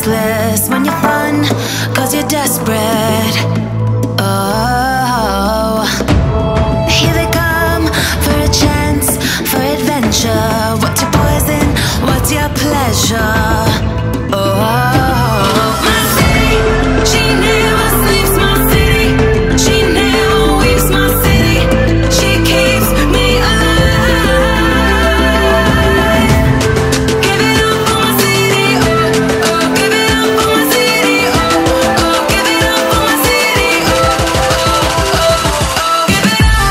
restless, when you're fun, cause you're desperate. Oh, here they come for a chance, for adventure. What's your poison? What's your pleasure? Oh, my city, she never sleeps. My city, she never weeps. My city, she keeps me alive. Give it up for my city, oh, oh. Give it up for my city, oh, oh. Give it up for my city, oh, oh, oh, oh. Give it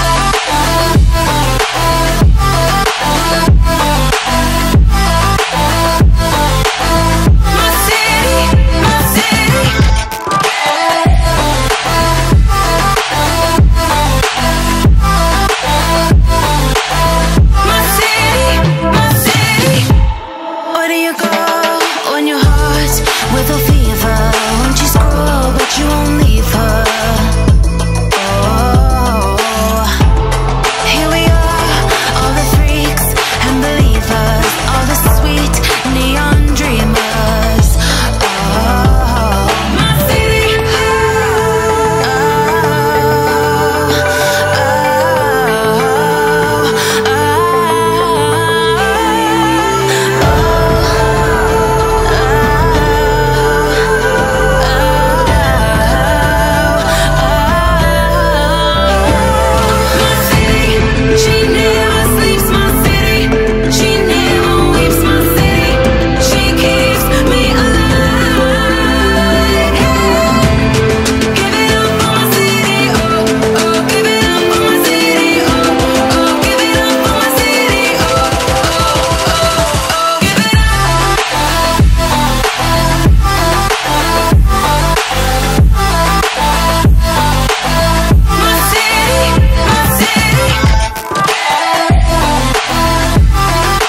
my city, my city. My city, my city. Where do you go when your heart's with a fever? When she's cruel, but you won't leave her. Oh, here we are, all the freaks and believers, all the sweet neon dreamers. Oh, my city. My city, she never sleeps. My city, she never weeps. My city, she keeps me alive. Give it up for my city, oh, oh. Give it up for my city, oh, oh. Give it up for my city, oh, oh, oh, oh. Give it my city, my city.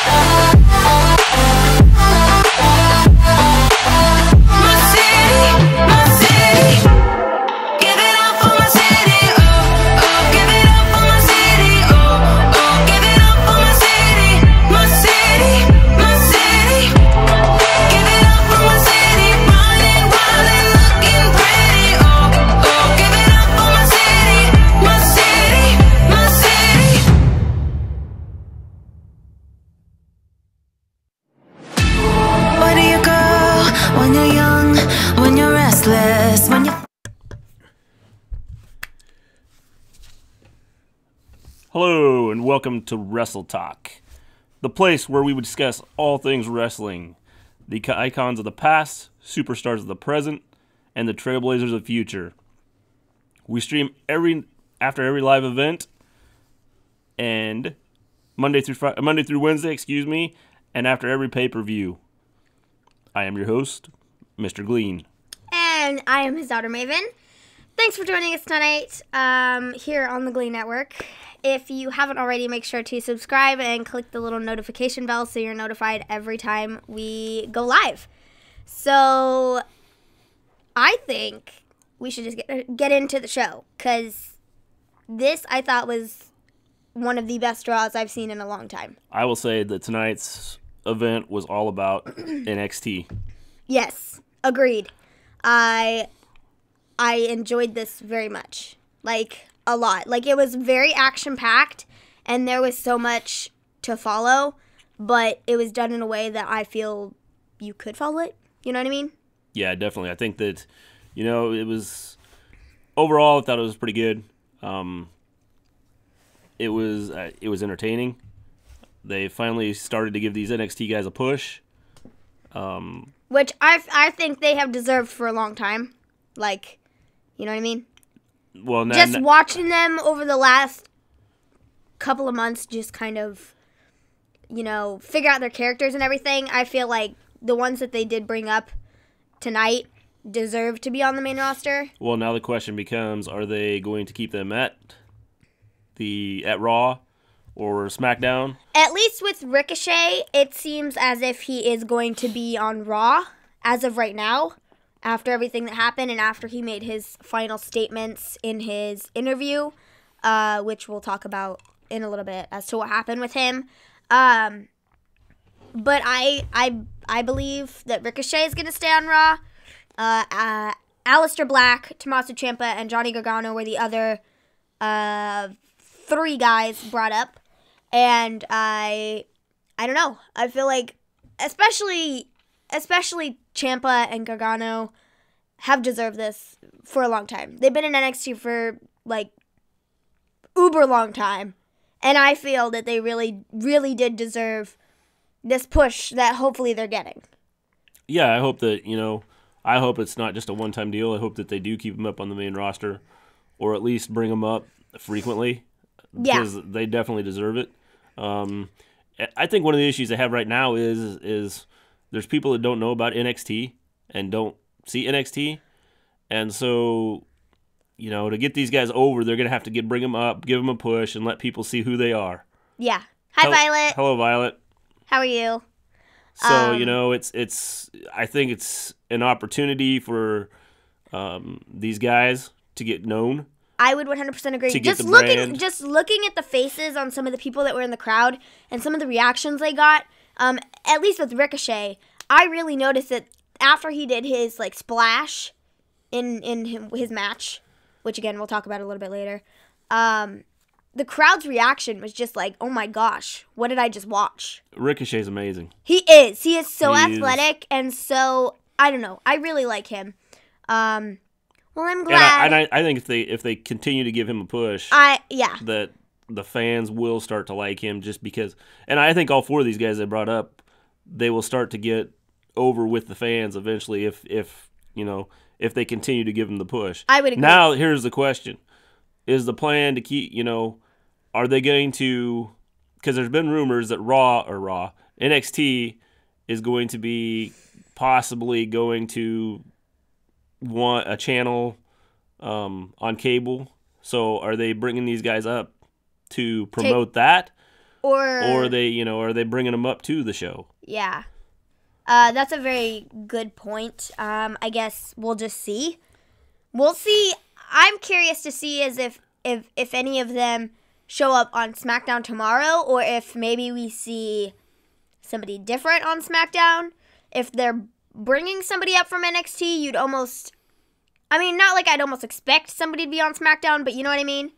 My city, my city. Give it up for my city, oh, oh. Give it up for my city, oh, oh. Give it up for my city, my city, my city. Give it up for my city, running wild and looking pretty, oh, oh. Give it up for my city, my city, my city. Where do you go when you're young, when you're restless, when you're Hello, and welcome to Wrestle Talk, the place where we would discuss all things wrestling, the icons of the past, superstars of the present, and the trailblazers of the future. We stream after every live event, and Monday through Wednesday, and after every pay-per-view. I am your host, Mr. Gleen. And I am his daughter, Maven. Thanks for joining us tonight here on the Glee Network. If you haven't already, make sure to subscribe and click the little notification bell so you're notified every time we go live. So I think we should just get into the show, because this, I thought, was one of the best draws I've seen in a long time. I will say that tonight's event was all about NXT. Yes, agreed. I enjoyed this very much. Like, a lot. Like, it was very action-packed, and there was so much to follow, but it was done in a way that I feel you could follow it. You know what I mean? Yeah, definitely. I think that, it was, overall, I thought it was pretty good. It was entertaining. They finally started to give these NXT guys a push. Which I think they have deserved for a long time. Like, you know what I mean? Well, Just watching them over the last couple of months just kind of, figure out their characters and everything, I feel like the ones that they did bring up tonight deserve to be on the main roster. Well, now the question becomes, are they going to keep them at Raw or SmackDown? At least with Ricochet, it seems as if he is going to be on Raw as of right now, after everything that happened and after he made his final statements in his interview, which we'll talk about in a little bit as to what happened with him. but I believe that Ricochet is going to stay on Raw. Aleister Black, Tommaso Ciampa, and Johnny Gargano were the other 3 guys brought up. And I don't know. I feel like especially Ciampa and Gargano have deserved this for a long time. They've been in NXT for like uber long time. And I feel that they really, really did deserve this push that hopefully they're getting. Yeah, I hope that, I hope it's not just a one-time deal. I hope that they do keep them up on the main roster, or at least bring them up frequently, because they definitely deserve it. I think one of the issues they have right now is there's people that don't know about NXT and don't see NXT, and so to get these guys over, they're gonna have to bring them up, give them a push, and let people see who they are. Yeah. Hi, Violet. Hello, Violet. How are you? So it's I think it's an opportunity for these guys to get known. I would 100% agree. Just looking at the faces on some of the people that were in the crowd and some of the reactions they got, at least with Ricochet, I really noticed that after he did his like splash in his match, which again we'll talk about a little bit later, the crowd's reaction was just like, oh my gosh, what did I just watch? Ricochet's amazing. He is. He is so athletic and so, I don't know. I really like him. Well, I'm glad. And I think if they continue to give him a push, that the fans will start to like him just because. And I think all 4 of these guys I brought up, they will start to get over with the fans eventually if they continue to give him the push. I would agree. Now, here's the question. Is the plan to keep, are they going to, because there's been rumors that NXT is going to be possibly going to want a channel on cable. So are they bringing these guys up to promote that? Or are they bringing them up to the show? Yeah. That's a very good point. I guess we'll just see. We'll see. I'm curious to see if any of them show up on SmackDown tomorrow, or if maybe we see somebody different on SmackDown. If they're bringing somebody up from NXT, you'd almost... I mean, not like I'd almost expect somebody to be on SmackDown, but you know what I mean?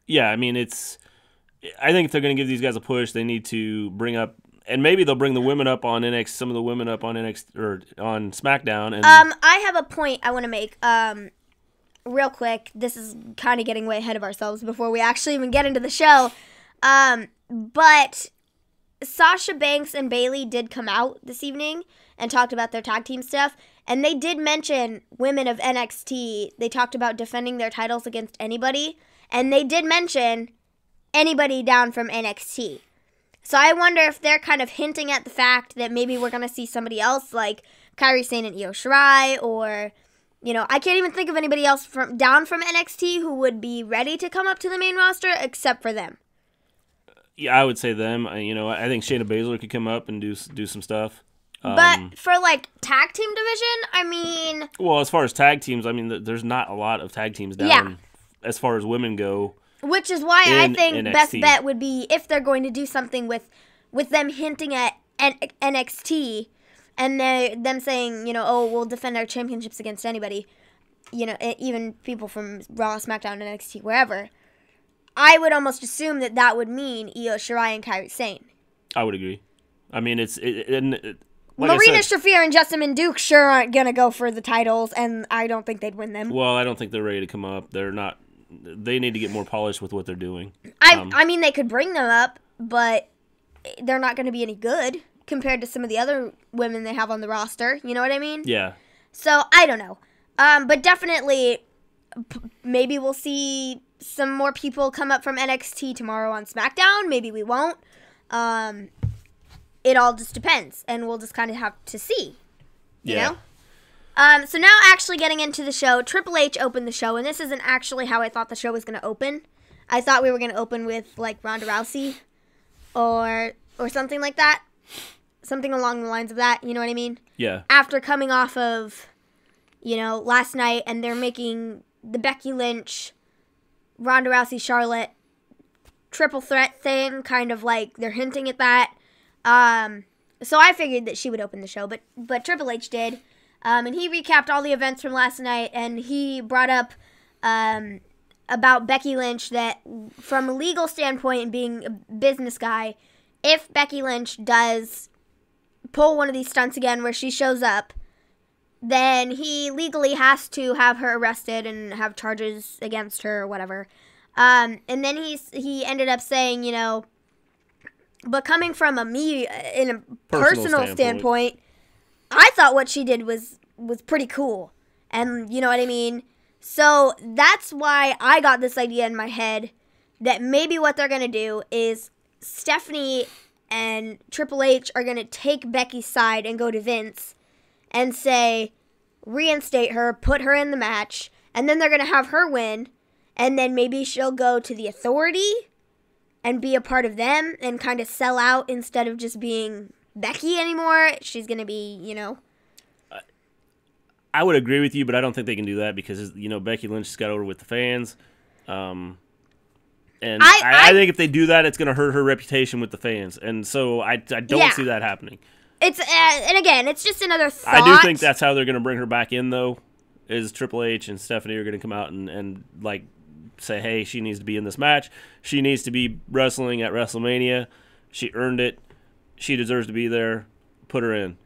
Yeah, I mean, I think if they're going to give these guys a push, they need to bring up... And maybe they'll bring the women up on NXT, some of the women up on NXT, or on SmackDown. And I have a point I want to make. Real quick, this is kind of getting way ahead of ourselves before we actually even get into the show. But Sasha Banks and Bayley did come out this evening and talked about their tag team stuff. And they did mention women of NXT. They talked about defending their titles against anybody. And they did mention anybody down from NXT. So I wonder if they're kind of hinting at the fact that maybe we're going to see somebody else like Kairi Sane and Io Shirai, or... I can't even think of anybody else down from NXT who would be ready to come up to the main roster except for them. Yeah, I would say them. I think Shayna Baszler could come up and do some stuff. But for like tag team division, I mean... Well, as far as tag teams, I mean, there's not a lot of tag teams down as far as women go. Which is why I think NXT. best bet would be if they're going to do something with them hinting at NXT... And them saying, we'll defend our championships against anybody, even people from Raw, SmackDown, NXT, wherever. I would almost assume that would mean Io Shirai and Kairi Sane. I would agree. I mean, like Marina Shafir and Jessamine Duke sure aren't going to go for the titles, and I don't think they'd win them. Well, I don't think they're ready to come up. They're not. They need to get more polished with what they're doing. I mean, they could bring them up, but they're not going to be any good compared to some of the other women they have on the roster. You know what I mean? Yeah. So, I don't know. But definitely, maybe we'll see some more people come up from NXT tomorrow on SmackDown. Maybe we won't. It all just depends. And we'll just kind of have to see. You know? So now actually getting into the show, Triple H opened the show. And this isn't actually how I thought the show was going to open. I thought we were going to open with, like, Ronda Rousey. Or something like that. Something along the lines of that, you know what I mean? Yeah. After coming off of, last night, and they're making the Becky Lynch, Ronda Rousey, Charlotte triple threat thing, kind of like they're hinting at that. So I figured that she would open the show, but Triple H did. And he recapped all the events from last night, and he brought up about Becky Lynch, that from a legal standpoint and being a business guy, if Becky Lynch does pull one of these stunts again where she shows up, then he legally has to have her arrested and have charges against her or whatever. And then he ended up saying, but coming from me in a personal standpoint, I thought what she did was pretty cool. And you know what I mean? So that's why I got this idea in my head that maybe what they're going to do is Stephanie and Triple H are going to take Becky's side and go to Vince and say, reinstate her, put her in the match, and then they're going to have her win, and then maybe she'll go to the Authority and be a part of them and kind of sell out instead of just being Becky anymore. She's going to be, I would agree with you, but I don't think they can do that because, Becky Lynch has got over with the fans. And I think if they do that, it's going to hurt her reputation with the fans. And so I don't see that happening. It's and again, it's just another thought. I do think that's how they're going to bring her back in, though, is Triple H and Stephanie are going to come out and say, hey, she needs to be in this match. She needs to be wrestling at WrestleMania. She earned it. She deserves to be there. Put her in.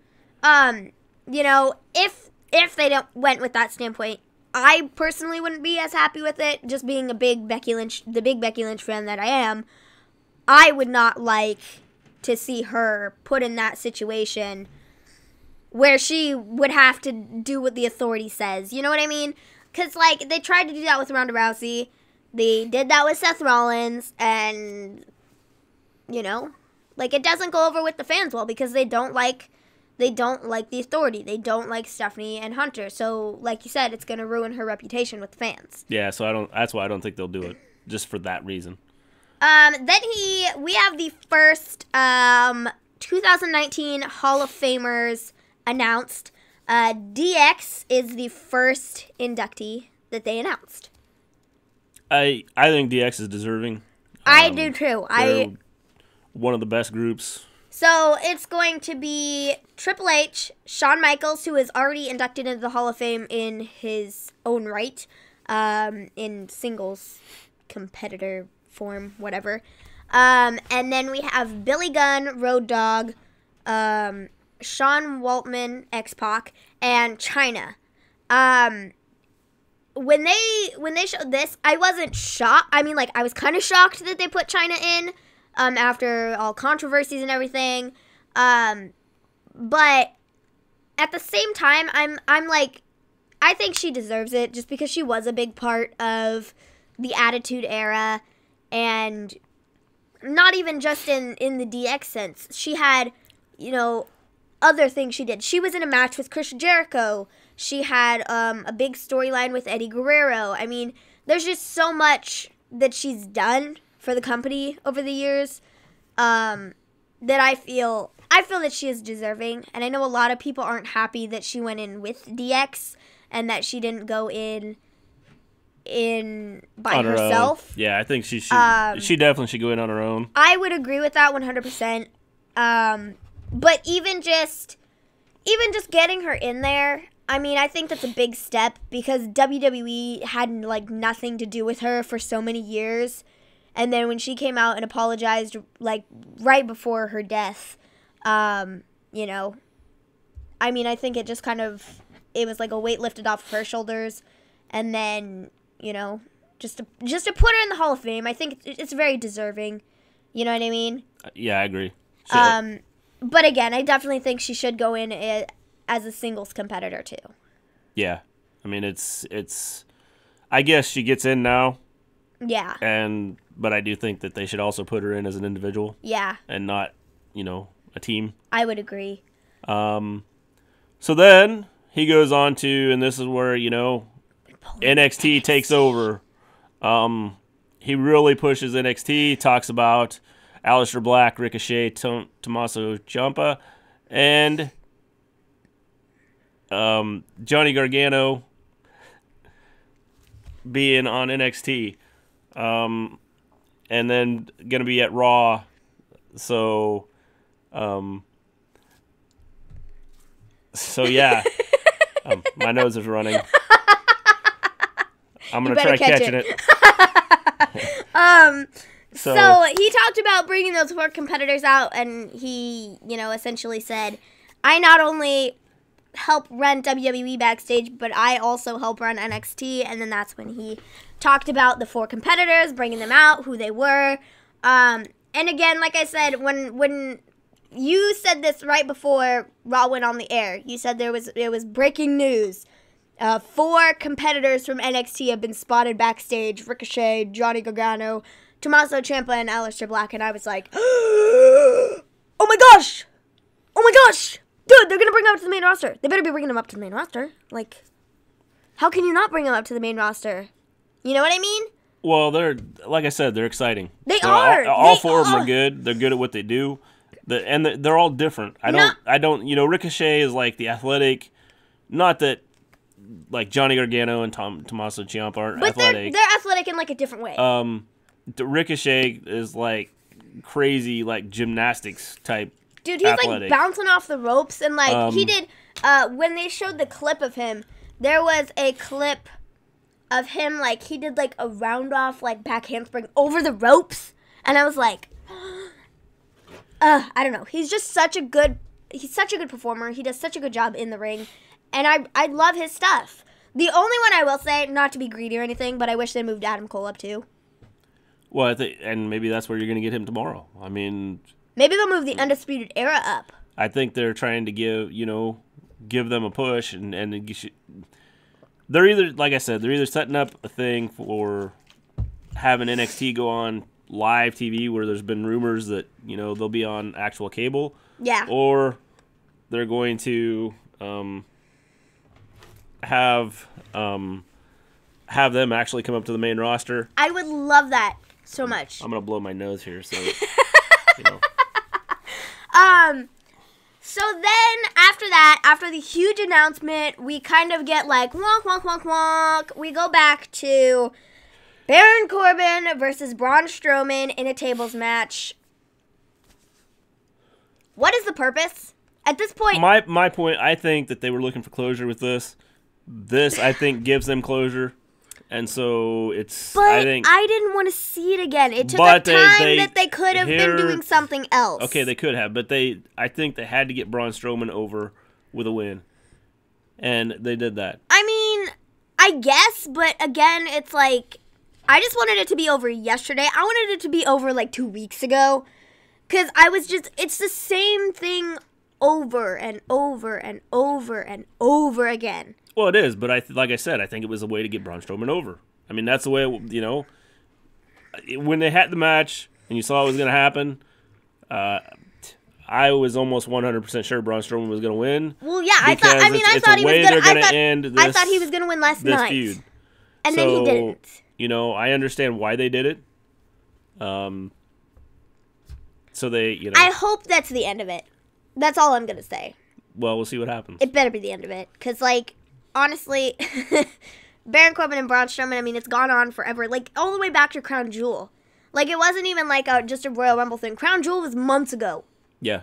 If they don't went with that standpoint, I personally wouldn't be as happy with it. Just being the big Becky Lynch fan that I am, I would not like to see her put in that situation where she would have to do what the Authority says. You know what I mean? Because, they tried to do that with Ronda Rousey. They did that with Seth Rollins. And, it doesn't go over with the fans well because they don't like the Authority. They don't like Stephanie and Hunter. So, like you said, it's going to ruin her reputation with the fans. Yeah, so that's why I don't think they'll do it, just for that reason. Then we have the first 2019 Hall of Famers announced. DX is the first inductee that they announced. I think DX is deserving. I do too. They're one of the best groups. So it's going to be Triple H, Shawn Michaels, who is already inducted into the Hall of Fame in his own right, in singles competitor form, whatever. And then we have Billy Gunn, Road Dogg, Sean Waltman, X-Pac, and Chyna. When they showed this, I wasn't shocked. I mean, I was kind of shocked that they put Chyna in, after all controversies and everything. But at the same time, I think she deserves it just because she was a big part of the Attitude Era, and not even just in the DX sense. She had, other things she did. She was in a match with Chris Jericho. She had a big storyline with Eddie Guerrero. I mean, there's just so much that she's done for the company over the years, that I feel that she is deserving. And I know a lot of people aren't happy that she went in with DX and that she didn't go in by herself. Yeah, I think she should. She definitely should go in on her own. I would agree with that 100%. But even just getting her in there, I mean, I think that's a big step because WWE had nothing to do with her for so many years. And then when she came out and apologized, right before her death, I mean, I think it just it was like a weight lifted off of her shoulders. And then, just to put her in the Hall of Fame, I think it's very deserving. You know what I mean? Yeah, I agree. But again, I definitely think she should go in as a singles competitor too. Yeah. I mean, it's I guess she gets in now. Yeah. But I do think that they should also put her in as an individual. Yeah. And not, a team. I would agree. So then he goes on to, and this is where, NXT takes over. He really pushes NXT, talks about Aleister Black, Ricochet, Tommaso Ciampa, and Johnny Gargano being on NXT. And then going to be at Raw. So, So yeah, my nose is running. I'm gonna try catch catching it. So he talked about bringing those 4 competitors out, and he, essentially said, I not only help run WWE backstage, but I also help run NXT. And then that's when he talked about the 4 competitors, bringing them out, who they were. And again, like I said, when you said this right before Raw went on the air, you said it was breaking news. 4 competitors from NXT have been spotted backstage: Ricochet, Johnny Gargano, Tommaso Ciampa, and Aleister Black. And I was like, oh my gosh! Oh my gosh! Dude, they're going to bring them up to the main roster. They better be bringing them up to the main roster. Like, how can you not bring them up to the main roster? You know what I mean? Well, they're, like I said, they're exciting. They are. All 4 of them are good. They're good at what they do. They're all different. I don't, Ricochet is like the athletic, not that, like Johnny Gargano and Tommaso Ciampa aren't athletic. They're athletic in like a different way. The Ricochet is like crazy, like gymnastics type. Dude, he's athletic. like bouncing off the ropes, and like he did. When they showed the clip of him, there was a clip of him like he did like a round off like back handspring over the ropes, and I was like, I don't know. He's such a good performer. He does such a good job in the ring, and I love his stuff. The only one I will say, not to be greedy or anything, but I wish they moved Adam Cole up too. Well, and maybe that's where you're going to get him tomorrow. I mean, maybe they'll move the Undisputed Era up. I think they're trying to give them a push, and they're either, like I said, they're either setting up a thing for having NXT go on live TV, where there's been rumors that they'll be on actual cable. Yeah. Or they're going to have them actually come up to the main roster. I would love that so much. I'm gonna blow my nose here, so So then after the huge announcement, we kind of get like wonk wonk wonk wonk. We go back to Baron Corbin versus Braun Strowman in a tables match. What is the purpose? At this point, my point, I think that they were looking for closure with this. This, I think, gives them closure. And so it's. But I didn't want to see it again. It took a time that they could have been doing something else. Okay, they could have, but I think they had to get Braun Strowman over with a win, and they did that. I mean, I guess, but again, it's like I just wanted it to be over yesterday. I wanted it to be over like 2 weeks ago, because it's the same thing over and over and over and over again. Well, it is, but like I said, I think it was a way to get Braun Strowman over. I mean, that's the way, when they had the match and you saw it was going to happen, I was almost 100% sure Braun Strowman was going to win. Well, yeah, I thought he was going to win last night. Feud. And then he didn't. I understand why they did it. So they, I hope that's the end of it. That's all I'm going to say. Well, we'll see what happens. It better be the end of it. Because, honestly, Baron Corbin and Braun Strowman, I mean, it's gone on forever. Like, all the way back to Crown Jewel. Like, it wasn't even just a Royal Rumble thing. Crown Jewel was months ago. Yeah.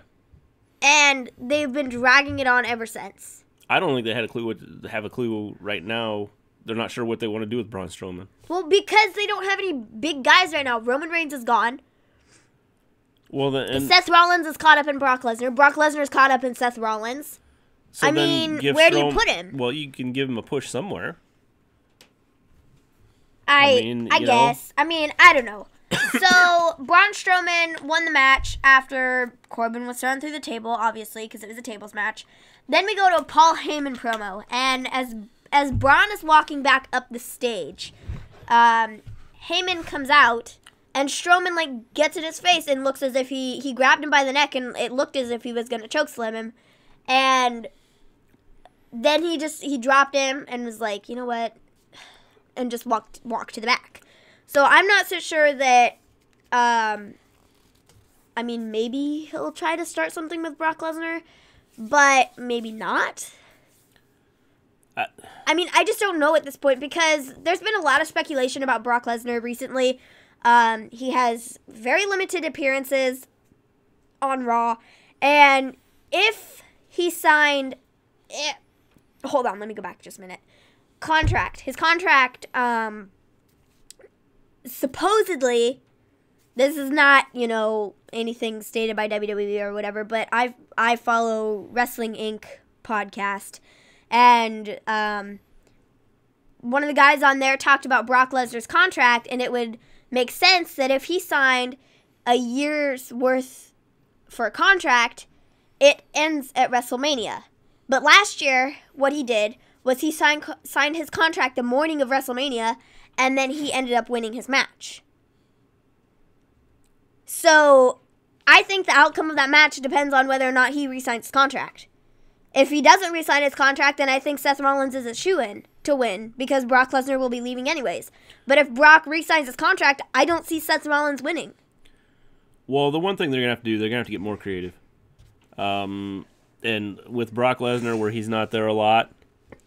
And they've been dragging it on ever since. I don't think they had have a clue right now. They're not sure what they want to do with Braun Strowman. Well, because they don't have any big guys right now. Roman Reigns is gone. Well, Seth Rollins is caught up in Brock Lesnar. Brock Lesnar is caught up in Seth Rollins. So where do you put him? Well, you can give him a push somewhere. I guess. I mean, I don't know. So, Braun Strowman won the match after Corbin was thrown through the table, obviously, because it was a tables match. Then we go to a Paul Heyman promo, and as Braun is walking back up the stage, Heyman comes out, and Strowman, gets in his face and looks as if he grabbed him by the neck, and it looked as if he was going to chokeslam him. And then he dropped him and was like, you know what? And just walked to the back. So I'm not so sure that, maybe he'll try to start something with Brock Lesnar, but maybe not. I just don't know at this point, because there's been a lot of speculation about Brock Lesnar recently. He has very limited appearances on Raw, and if he signed hold on, let me go back just a minute. His contract, supposedly, this is not, anything stated by WWE or whatever, but I follow Wrestling Inc. podcast, and one of the guys on there talked about Brock Lesnar's contract, and it would make sense that if he signed a year's worth for a contract, it ends at WrestleMania. But last year, what he did was he signed his contract the morning of WrestleMania, and then he ended up winning his match. So, I think the outcome of that match depends on whether or not he re-signs his contract. If he doesn't re-sign his contract, then I think Seth Rollins is a shoo-in to win, because Brock Lesnar will be leaving anyways. But if Brock re-signs his contract, I don't see Seth Rollins winning. Well, the one thing they're going to have to do, they're going to have to get more creative. And with Brock Lesnar, where he's not there a lot,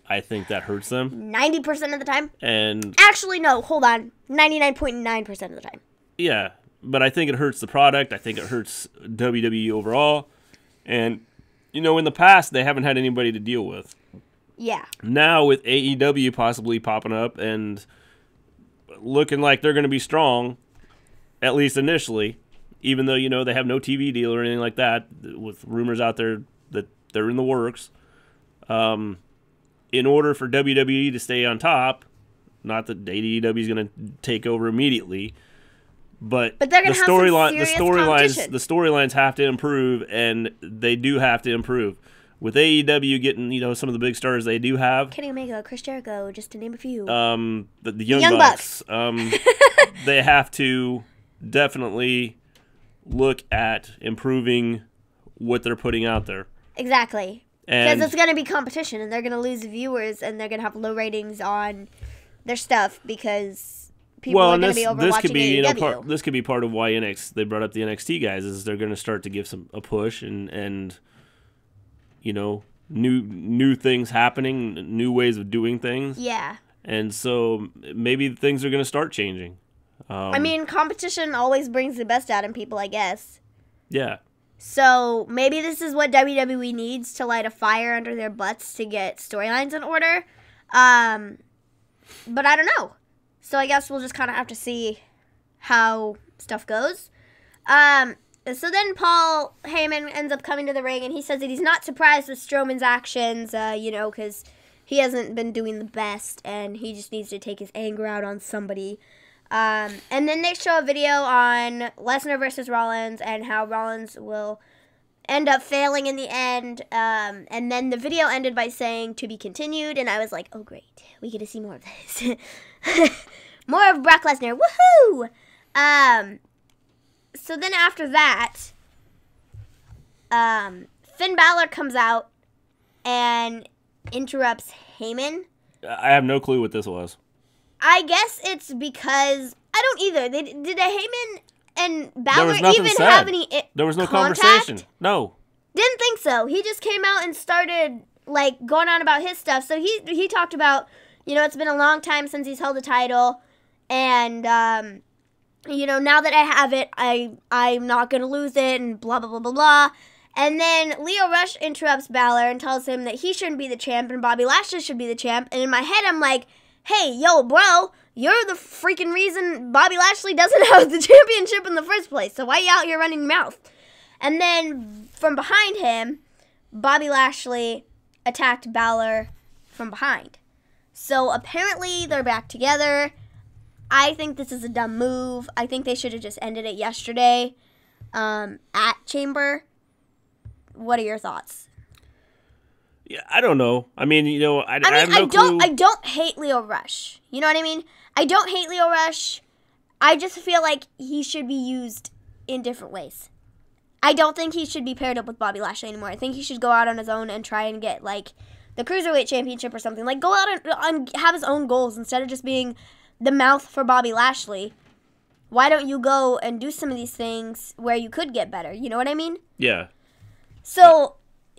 I think that hurts them. 90% of the time? And actually, no, hold on. 99.9% of the time. Yeah, but I think it hurts the product. I think it hurts WWE overall. And, in the past, they haven't had anybody to deal with. Yeah. Now, with AEW possibly popping up and looking like they're going to be strong, at least initially, even though, they have no TV deal or anything like that, with rumors out there that they're in the works, in order for WWE to stay on top, not that AEW is going to take over immediately, but they're going to have some serious the storylines have to improve, and they do have to improve. With AEW getting, some of the big stars they do have, Kenny Omega, Chris Jericho, just to name a few. The Young Bucks. They have to definitely look at improving what they're putting out there. Exactly. Because it's going to be competition, and they're going to lose viewers, and they're going to have low ratings on their stuff because people are going to be over watching AEW. This could be part of why they brought up the NXT guys, is they're going to start to give a push and new things happening, new ways of doing things. Yeah. And so maybe things are going to start changing. Competition always brings the best out in people, I guess. Yeah. So maybe this is what WWE needs to light a fire under their butts to get storylines in order. But I don't know. So I guess we'll just kind of have to see how stuff goes. So then Paul Heyman ends up coming to the ring, and he says that he's not surprised with Strowman's actions, because he hasn't been doing the best, and he just needs to take his anger out on somebody. And then they show a video on Lesnar versus Rollins and how Rollins will end up failing in the end. And then the video ended by saying to be continued, and I was like, oh great, we get to see more of this. More of Brock Lesnar, woohoo! So then after that, Finn Balor comes out and interrupts Heyman. I have no clue what this was. I guess it's because I don't either. Did Heyman and Balor even said. have any There was no contact? conversation. No. Didn't think so. He just came out and started going on about his stuff. So he talked about, it's been a long time since he's held a title, and now that I have it, I'm not gonna lose it, and blah blah blah blah blah. And then Lio Rush interrupts Balor and tells him that he shouldn't be the champ and Bobby Lashley should be the champ. And in my head, I'm like, hey, yo, bro, you're the freaking reason Bobby Lashley doesn't have the championship in the first place. So why are you out here running your mouth? And then from behind him, Bobby Lashley attacked Balor from behind. So apparently they're back together. I think this is a dumb move. I think they should have just ended it yesterday at Chamber. What are your thoughts? Yeah, I don't know. I have no clue. I don't hate Lio Rush. You know what I mean? I don't hate Lio Rush. I just feel like he should be used in different ways. I don't think he should be paired up with Bobby Lashley anymore. I think he should go out on his own and try and get the Cruiserweight Championship or something. Go out and have his own goals instead of just being the mouth for Bobby Lashley. Why don't you go and do some of these things where you could get better? You know what I mean? Yeah. So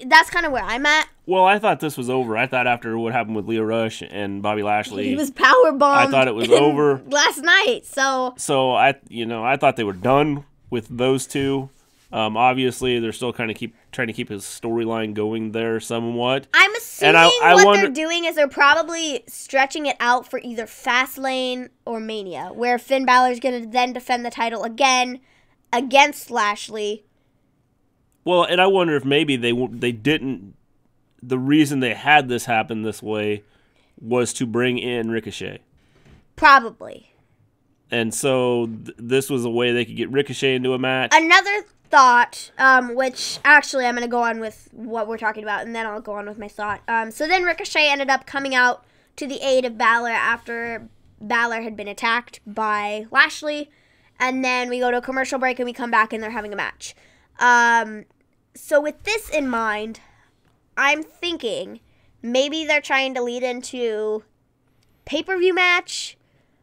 that's kind of where I'm at. Well, I thought this was over. I thought after what happened with Lio Rush and Bobby Lashley, he was powerbombed. I thought it was over last night. So I thought they were done with those two. Obviously, they're still kind of trying to keep his storyline going there somewhat. I'm assuming I what wonder, they're doing is they're probably stretching it out for either Fastlane or Mania, where Finn Balor's going to then defend the title again against Lashley. Well, and I wonder if maybe they didn't. The reason they had this happen this way was to bring in Ricochet. Probably. And so this was a way they could get Ricochet into a match. Another thought, which actually I'm going to go on with what we're talking about, and then I'll go on with my thought. So then Ricochet ended up coming out to the aid of Balor after Balor had been attacked by Lashley. And then we go to a commercial break and we come back and they're having a match. So with this in mind, I'm thinking maybe they're trying to lead into pay-per-view match.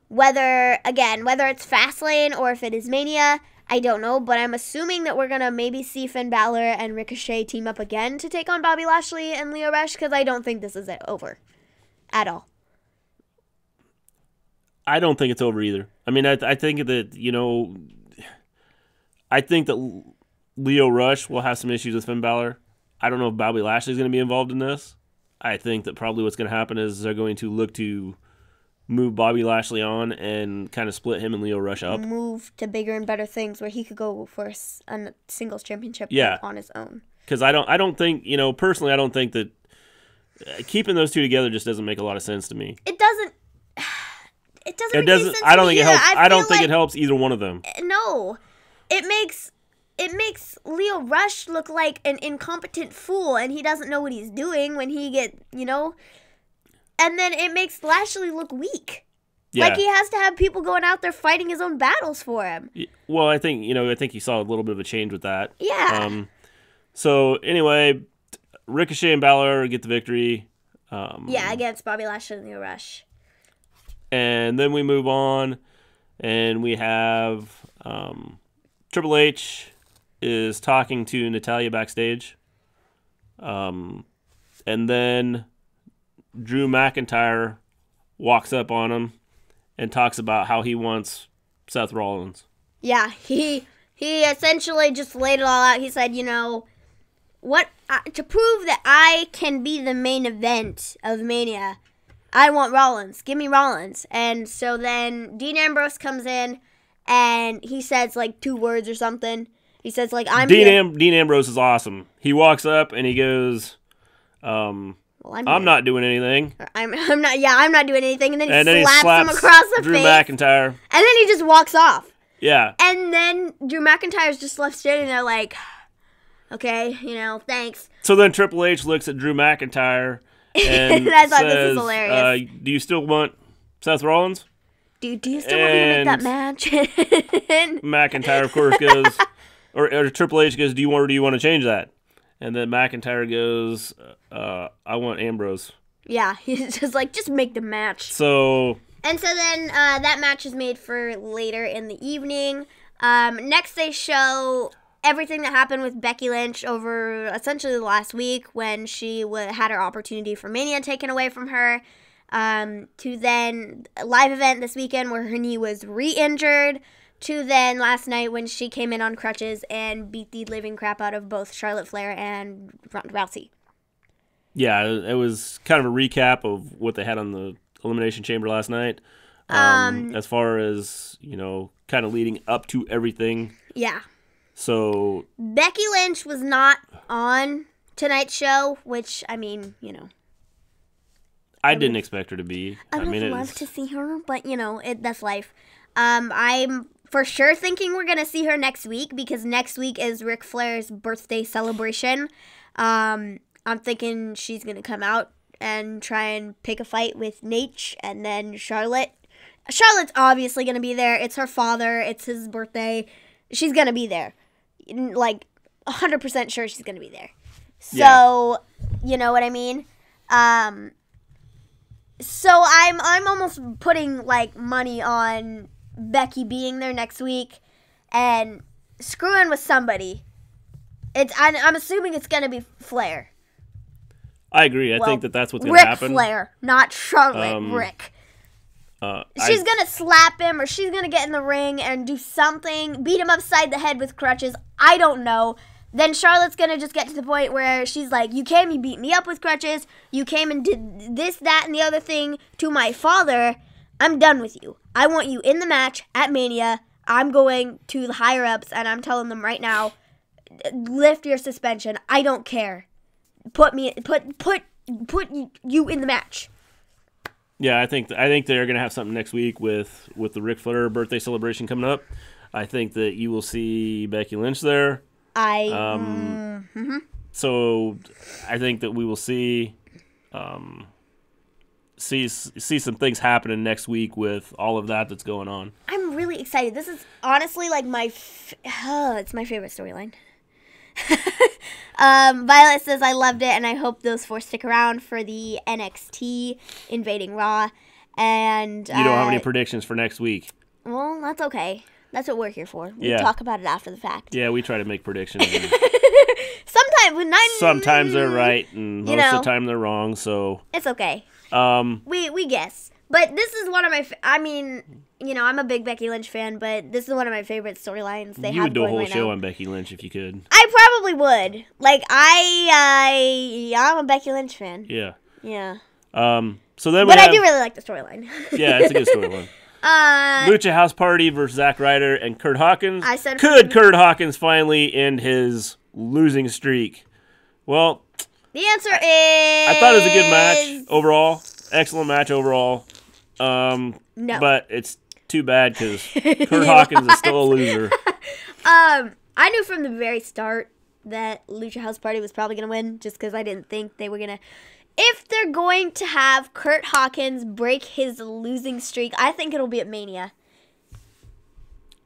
Whether it's Fastlane or if it is Mania, I don't know. But I'm assuming that we're going to maybe see Finn Balor and Ricochet team up again to take on Bobby Lashley and Lio Rush, because I don't think this is over at all. I don't think it's over either. I mean, I think that, I think that Lio Rush will have some issues with Finn Balor. I don't know if Bobby Lashley is going to be involved in this. I think that probably what's going to happen is they're going to look to move Bobby Lashley on and kind of split him and Lio Rush up. Move to bigger and better things where he could go for a singles championship on his own. Because I don't think, personally, I don't think that keeping those two together just doesn't make a lot of sense to me. It doesn't. It doesn't. It doesn't. I don't think it helps. I don't think it helps either one of them. No, it makes Lio Rush look like an incompetent fool, and he doesn't know what he's doing when he and then it makes Lashley look weak. Yeah. Like he has to have people going out there fighting his own battles for him. Well, I think you saw a little bit of a change with that. Yeah. So anyway, Ricochet and Balor get the victory. Against Bobby Lashley and Lio Rush. And then we move on, and we have Triple H is talking to Natalya backstage. And then Drew McIntyre walks up on him and talks about how he wants Seth Rollins. Yeah, he essentially just laid it all out. He said, what to prove that I can be the main event of Mania, I want Rollins. Give me Rollins. And so then Dean Ambrose comes in and he says like 2 words or something. He says like Dean Ambrose is awesome. He walks up and he goes, I'm not doing anything. I'm not doing anything. And then he slaps him across the Drew face. McIntyre. And then he just walks off. Yeah. And then Drew McIntyre's just left standing there like, okay, thanks. So then Triple H looks at Drew McIntyre and I thought says, this is hilarious. Do you still want Seth Rollins? Do you still want me to make that match? McIntyre, of course, goes, or Triple H goes, do you want to change that? And then McIntyre goes, I want Ambrose. Yeah, he's just like, just make the match. And so then that match is made for later in the evening. Next they show everything that happened with Becky Lynch over essentially the last week when she had her opportunity for Mania taken away from her. To then a live event this weekend where her knee was re-injured. To then last night when she came in on crutches and beat the living crap out of both Charlotte Flair and Ronda Rousey. Yeah, it was kind of a recap of what they had on the Elimination Chamber last night. As far as, kind of leading up to everything. Yeah. So Becky Lynch was not on tonight's show, which, I didn't expect her to be. I would love to see her, but, that's life. I'm for sure thinking we're going to see her next week because next week is Ric Flair's birthday celebration. I'm thinking she's going to come out and try and pick a fight with Nate and then Charlotte. Charlotte's obviously going to be there. It's her father. It's his birthday. She's going to be there. Like, 100% sure she's going to be there. So, You know what I mean? So I'm almost putting, like, money on Becky being there next week and screwing with somebody. I'm assuming it's going to be Flair. I agree. I think that's what's going to happen. Ric Flair, not Charlotte. Rick. She's going to slap him or she's going to get in the ring and do something, beat him upside the head with crutches. I don't know. Then Charlotte's going to just get to the point where she's like, you beat me up with crutches. You came and did this, that, and the other thing to my father. I'm done with you. I want you in the match at Mania. I'm going to the higher-ups, and I'm telling them right now, lift your suspension. I don't care. Put you in the match. Yeah, I think they're going to have something next week with the Ric Flair birthday celebration coming up. I think that you will see Becky Lynch there. So I think that we will see some things happening next week with all of that's going on. I'm really excited. This is honestly like it's my favorite storyline. Violet says, I loved it, and I hope those 4 stick around for the NXT Invading Raw. And you don't have any predictions for next week? Well, that's okay. That's what we're here for. We Yeah. talk about it after the fact. Yeah, we try to make predictions. Sometimes they're right, and most of the time they're wrong. So it's okay. We guess. But this is one of my. I'm a big Becky Lynch fan, but this is one of my favorite storylines they you have would do a going whole right show now. on Becky Lynch if you could. I probably would. Like I'm a Becky Lynch fan. Yeah. Yeah. So then, But I do really like the storyline. Yeah, it's a good storyline. Lucha House Party versus Zack Ryder and Kurt Hawkins. Could Kurt Hawkins finally end his losing streak? Well, the answer is. I thought it was a good match overall. Excellent match overall. No. But it's too bad because Kurt Hawkins is still a loser. I knew from the very start that Lucha House Party was probably going to win just because I didn't think they were going to. If they're going to have Kurt Hawkins break his losing streak, I think it'll be at Mania.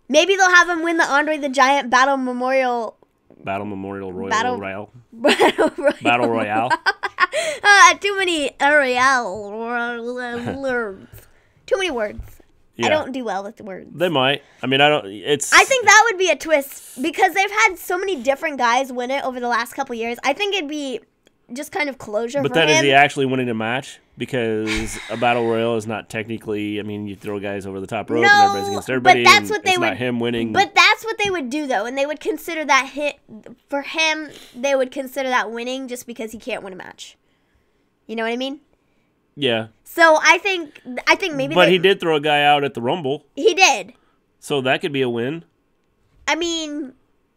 Maybe they'll have him win the Andre the Giant Battle Royale. Too many words. Too many words. Yeah. I don't do well with the words. They might. I mean, I don't. I think that would be a twist because they've had so many different guys win it over the last couple years. I think it'd be just kind of closure. But for then him. Is he actually winning a match? Because a battle royal is not technically. I mean, you throw guys over the top rope and everybody's against everybody. But that's what they it's would. Not him winning. But that's what they would do though, and they would consider that hit for him. They would consider that winning just because he can't win a match. You know what I mean? Yeah. So I think maybe. But he did throw a guy out at the Rumble. He did. So that could be a win. I mean,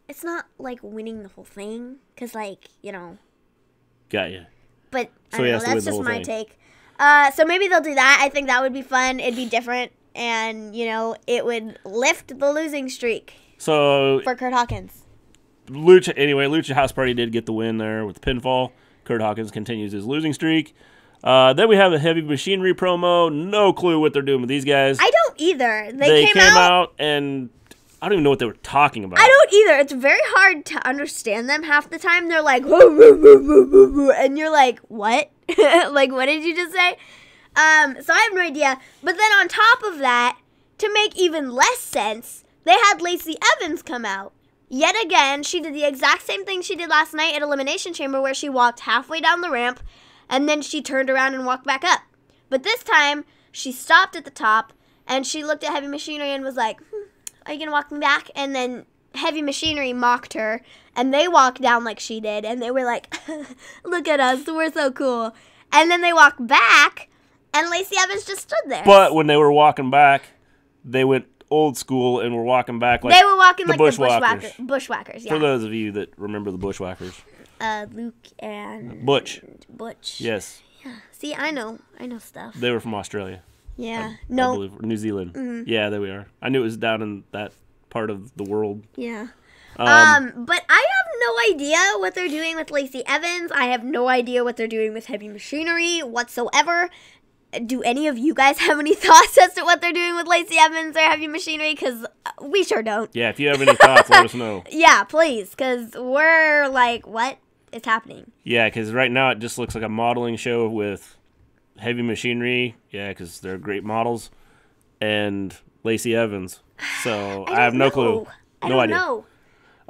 it's not like winning the whole thing, because Got you. But So I don't he know. has to win That's the just whole my thing. take. So maybe they'll do that. I think that would be fun. It'd be different, and it would lift the losing streak So for Kurt Hawkins. Lucha House Party did get the win there with the pinfall. Kurt Hawkins continues his losing streak. Then we have a Heavy Machinery promo. No clue what they're doing with these guys. I don't either. They came out and I don't even know what they were talking about. I don't either. It's very hard to understand them half the time. They're like, woo, woo, woo, woo, woo, woo, and you're like, what? Like, what did you just say? So I have no idea. But then on top of that, to make even less sense, they had Lacey Evans come out. Yet again, she did the exact same thing she did last night at Elimination Chamber, where she walked halfway down the ramp, and then she turned around and walked back up. But this time, she stopped at the top, and she looked at Heavy Machinery and was like, are you going to walk me back? And then Heavy Machinery mocked her, and they walked down like she did, and they were like, look at us, we're so cool. And then they walked back, and Lacey Evans just stood there. But when they were walking back, they went old school and were walking back like they were walking the like Bushwhackers. the Bushwhackers, yeah. For those of you that remember the Bushwhackers. Luke and Butch. Yeah. Yes. See, I know stuff. They were from Australia. Yeah. I believe, New Zealand. Mm-hmm. Yeah, there we are. I knew it was down in that part of the world. Yeah. But I have no idea what they're doing with Lacey Evans. I have no idea what they're doing with Heavy Machinery whatsoever. Do any of you guys have any thoughts as to what they're doing with Lacey Evans or Heavy Machinery? Because we sure don't. Yeah, if you have any thoughts, let us know. Yeah, please, because we're like, what is happening? Yeah, because right now it just looks like a modeling show with Heavy Machinery. Yeah, because they're great models. And Lacey Evans. So I have no clue. No idea. Know.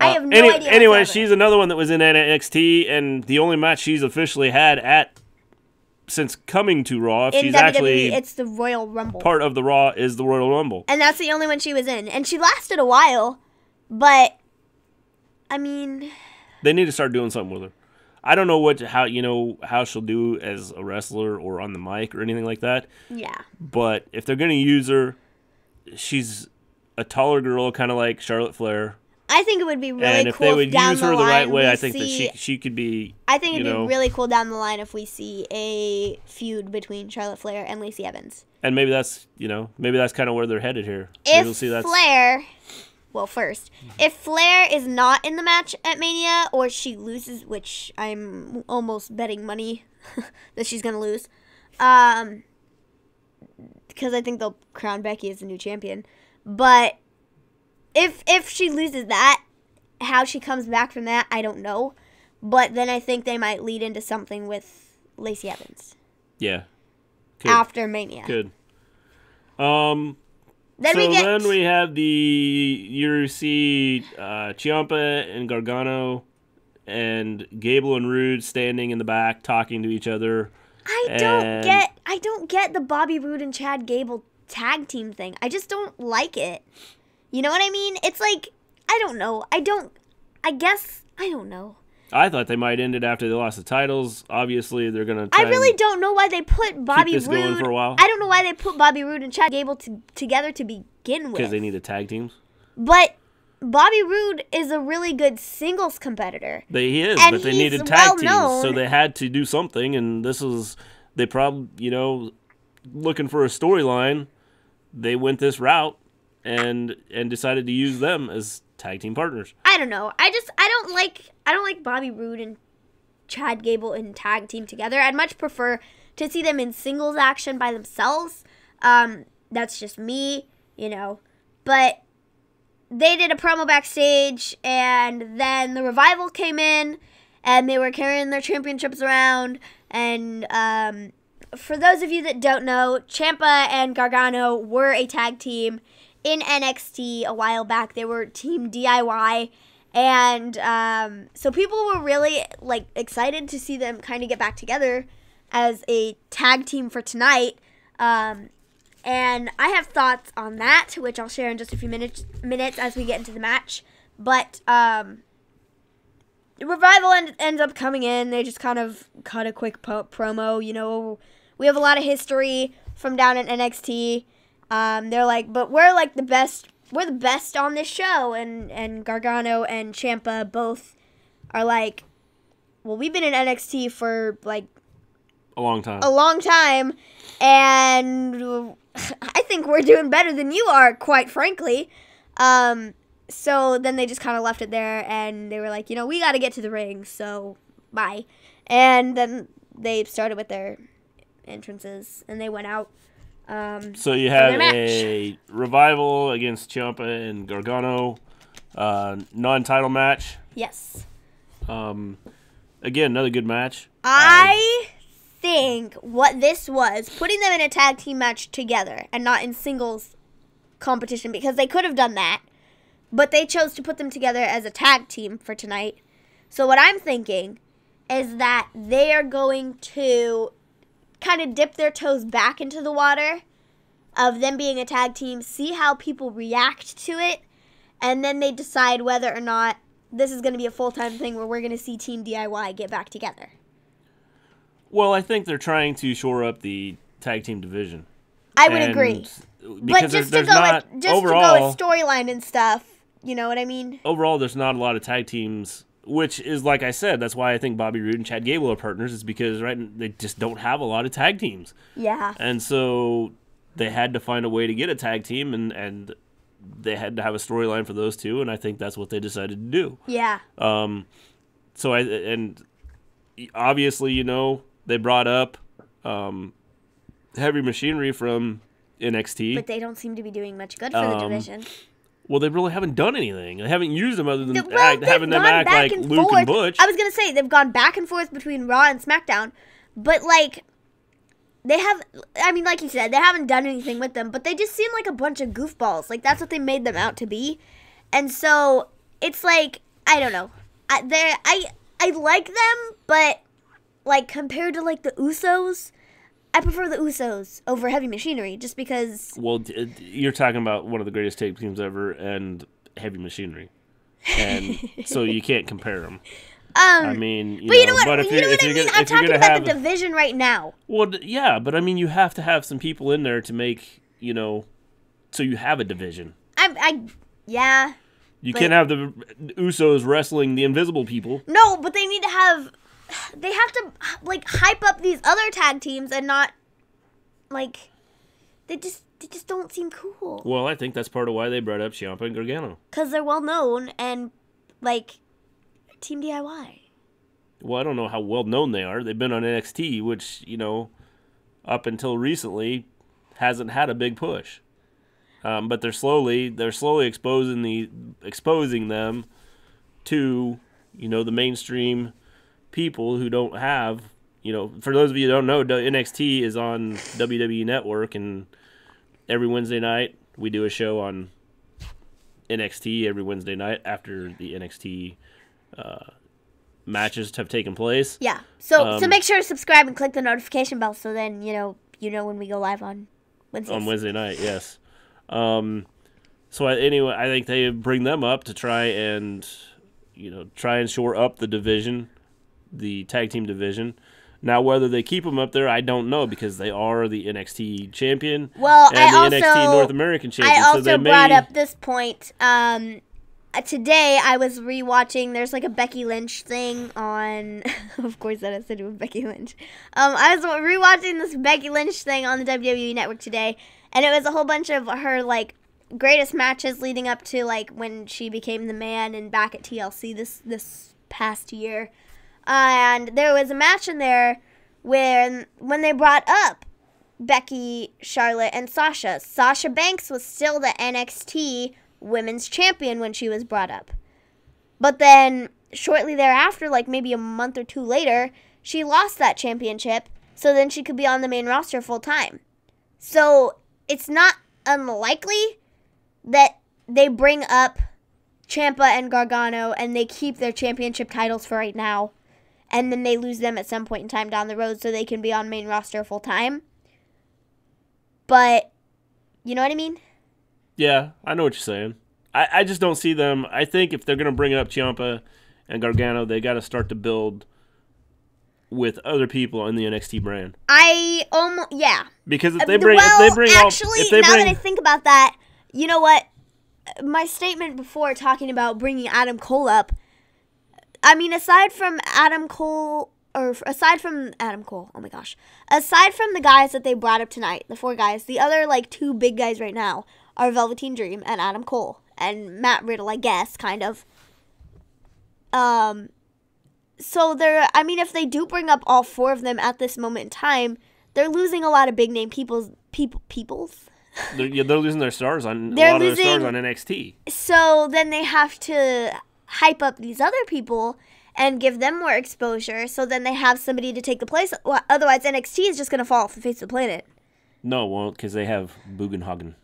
I have no idea. Anyway, whatsoever. she's another one that was in NXT, and the only match she's officially had since coming to Raw, in she's WWE, actually it's the Royal Rumble. Part of the Raw is the Royal Rumble. And that's the only one she was in. And she lasted a while, but I mean, they need to start doing something with her. I don't know how she'll do as a wrestler or on the mic or anything like that. yeah. But if they're going to use her, she's a taller girl, kind of like Charlotte Flair. I think it would be really And if cool they would down use her the line right way, we I think see, that she could be. I think it'd be really cool down the line if we see a feud between Charlotte Flair and Lacey Evans. And maybe that's kind of where they're headed here. If Maybe we'll see that's Flair, well, first, if Flair is not in the match at Mania or she loses, which I'm almost betting money that she's gonna lose, because I think they'll crown Becky as the new champion. But if she loses that, how she comes back from that, I don't know. But then I think they might lead into something with Lacey Evans. Yeah. Could. After Mania. Good. Then Then we have you see Ciampa and Gargano and Gable and Rude standing in the back talking to each other. I don't get the Bobby Roode and Chad Gable tag team thing. I just don't like it. You know what I mean? It's like, I don't know. I don't know. I thought they might end it after they lost the titles. Obviously, they're going to I really don't know why they put Bobby this going Roode. for a while. I don't know why they put Bobby Roode and Chad Gable together to begin with. Because they needed tag teams. But Bobby Roode is a really good singles competitor. He is, And but they he's needed tag teams, well-known. so they had to do something. And they probably, looking for a storyline, they went this route and decided to use them as tag team partners. I don't know. I don't like Bobby Roode and Chad Gable in tag team together. I'd much prefer to see them in singles action by themselves. That's just me, But they did a promo backstage, and then the Revival came in, and they were carrying their championships around. And for those of you that don't know, Ciampa and Gargano were a tag team in NXT a while back. They were Team DIY. And so people were really excited to see them kind of get back together as a tag team for tonight. And I have thoughts on that, which I'll share in just a few minutes as we get into the match. But the Revival ends up coming in. They just kind of cut a quick promo. We have a lot of history from down at NXT. They're like, but we're the best. We're the best on this show. And Gargano and Ciampa both are like, well, we've been in NXT for a long time. And I think we're doing better than you are, quite frankly. So then they just kind of left it there, and they were like, we got to get to the ring, so bye. And then they started with their entrances, and they went out. So you have a Revival against Ciampa and Gargano, non-title match. Yes. Again, another good match. I think what this was, putting them in a tag team match together and not in singles competition, because they could have done that, but they chose to put them together as a tag team for tonight. So what I'm thinking is that they are going to kind of dip their toes back into the water of them being a tag team, see how people react to it, and then they decide whether or not this is going to be a full-time thing where we're going to see Team DIY get back together. Well, I think they're trying to shore up the tag team division. I would agree. Because But just there's to go not, with overall, storyline and stuff, you know what I mean? overall, there's not a lot of tag teams, which is, like I said, that's why I think Bobby Roode and Chad Gable are partners, is because they just don't have a lot of tag teams. Yeah. And so they had to find a way to get a tag team, and they had to have a storyline for those two, and I think that's what they decided to do. Yeah. So obviously, they brought up Heavy Machinery from NXT. But they don't seem to be doing much good for the division. Well, they really haven't done anything. They haven't used them other than They've having them gone act back like and Luke forth. and Butch. I was going to say, they've gone back and forth between Raw and SmackDown. But, like you said, they haven't done anything with them. But they just seem like a bunch of goofballs. Like, that's what they made them out to be. And so, it's like, I don't know. I like them, but, compared to, the Usos, I prefer the Usos over Heavy Machinery, just because... Well, you're talking about one of the greatest tag teams ever and Heavy Machinery. and so you can't compare them. I mean, but you know what? But if You know what I mean? I'm talking about the division right now. Well, yeah, but I mean, you have to have some people in there to make, so you have a division. Yeah. You can't have the Usos wrestling the Invisible People. No, but they need to have. They have to hype up these other tag teams and not they just don't seem cool. Well, I think that's part of why they brought up Ciampa and Gargano. Because they're well known and Team DIY. Well, I don't know how well known they are. They've been on NXT, which, up until recently hasn't had a big push. But they're slowly exposing them to, the mainstream people who don't have, for those of you who don't know, NXT is on WWE Network, and every Wednesday night we do a show on NXT every Wednesday night after the NXT matches have taken place. Yeah. So make sure to subscribe and click the notification bell so then you know when we go live on Wednesdays. On Wednesday night, yes. So anyway, I think they bring them up to try and shore up the division, the tag team division. Now, whether they keep them up there, I don't know, because they are the NXT champion and the NXT North American champion. I also brought up this point. Today, I was rewatching. There's a Becky Lynch thing on. Of course, that has to do with Becky Lynch. I was rewatching this Becky Lynch thing on the WWE Network today, and it was a whole bunch of her greatest matches leading up to when she became the man and back at TLC this past year. And there was a match in there when they brought up Becky, Charlotte, and Sasha. Sasha Banks was still the NXT Women's Champion when she was brought up. But then, shortly thereafter, maybe a month or two later, she lost that championship, so then she could be on the main roster full time. So, it's not unlikely that they bring up Ciampa and Gargano and they keep their championship titles for right now. And then they lose them at some point in time down the road so they can be on main roster full time. But, you know what I mean? Yeah, I know what you're saying. I just don't see them. I think if they're going to bring up Ciampa and Gargano, they got to start to build with other people in the NXT brand. Yeah. Because if now that I think about that, you know what? My statement before talking about bringing Adam Cole up, I mean, aside from the guys that they brought up tonight, the 4 guys, the other 2 big guys right now are Velveteen Dream and Adam Cole and Matt Riddle, I guess, kind of. So if they do bring up all 4 of them at this moment in time, they're losing a lot of big name peoples. They're losing their stars on NXT. So then they have to hype up these other people and give them more exposure, so then they have somebody to take the place. Well, otherwise, NXT is just going to fall off the face of the planet. No, it won't, because they have Bugenhagen.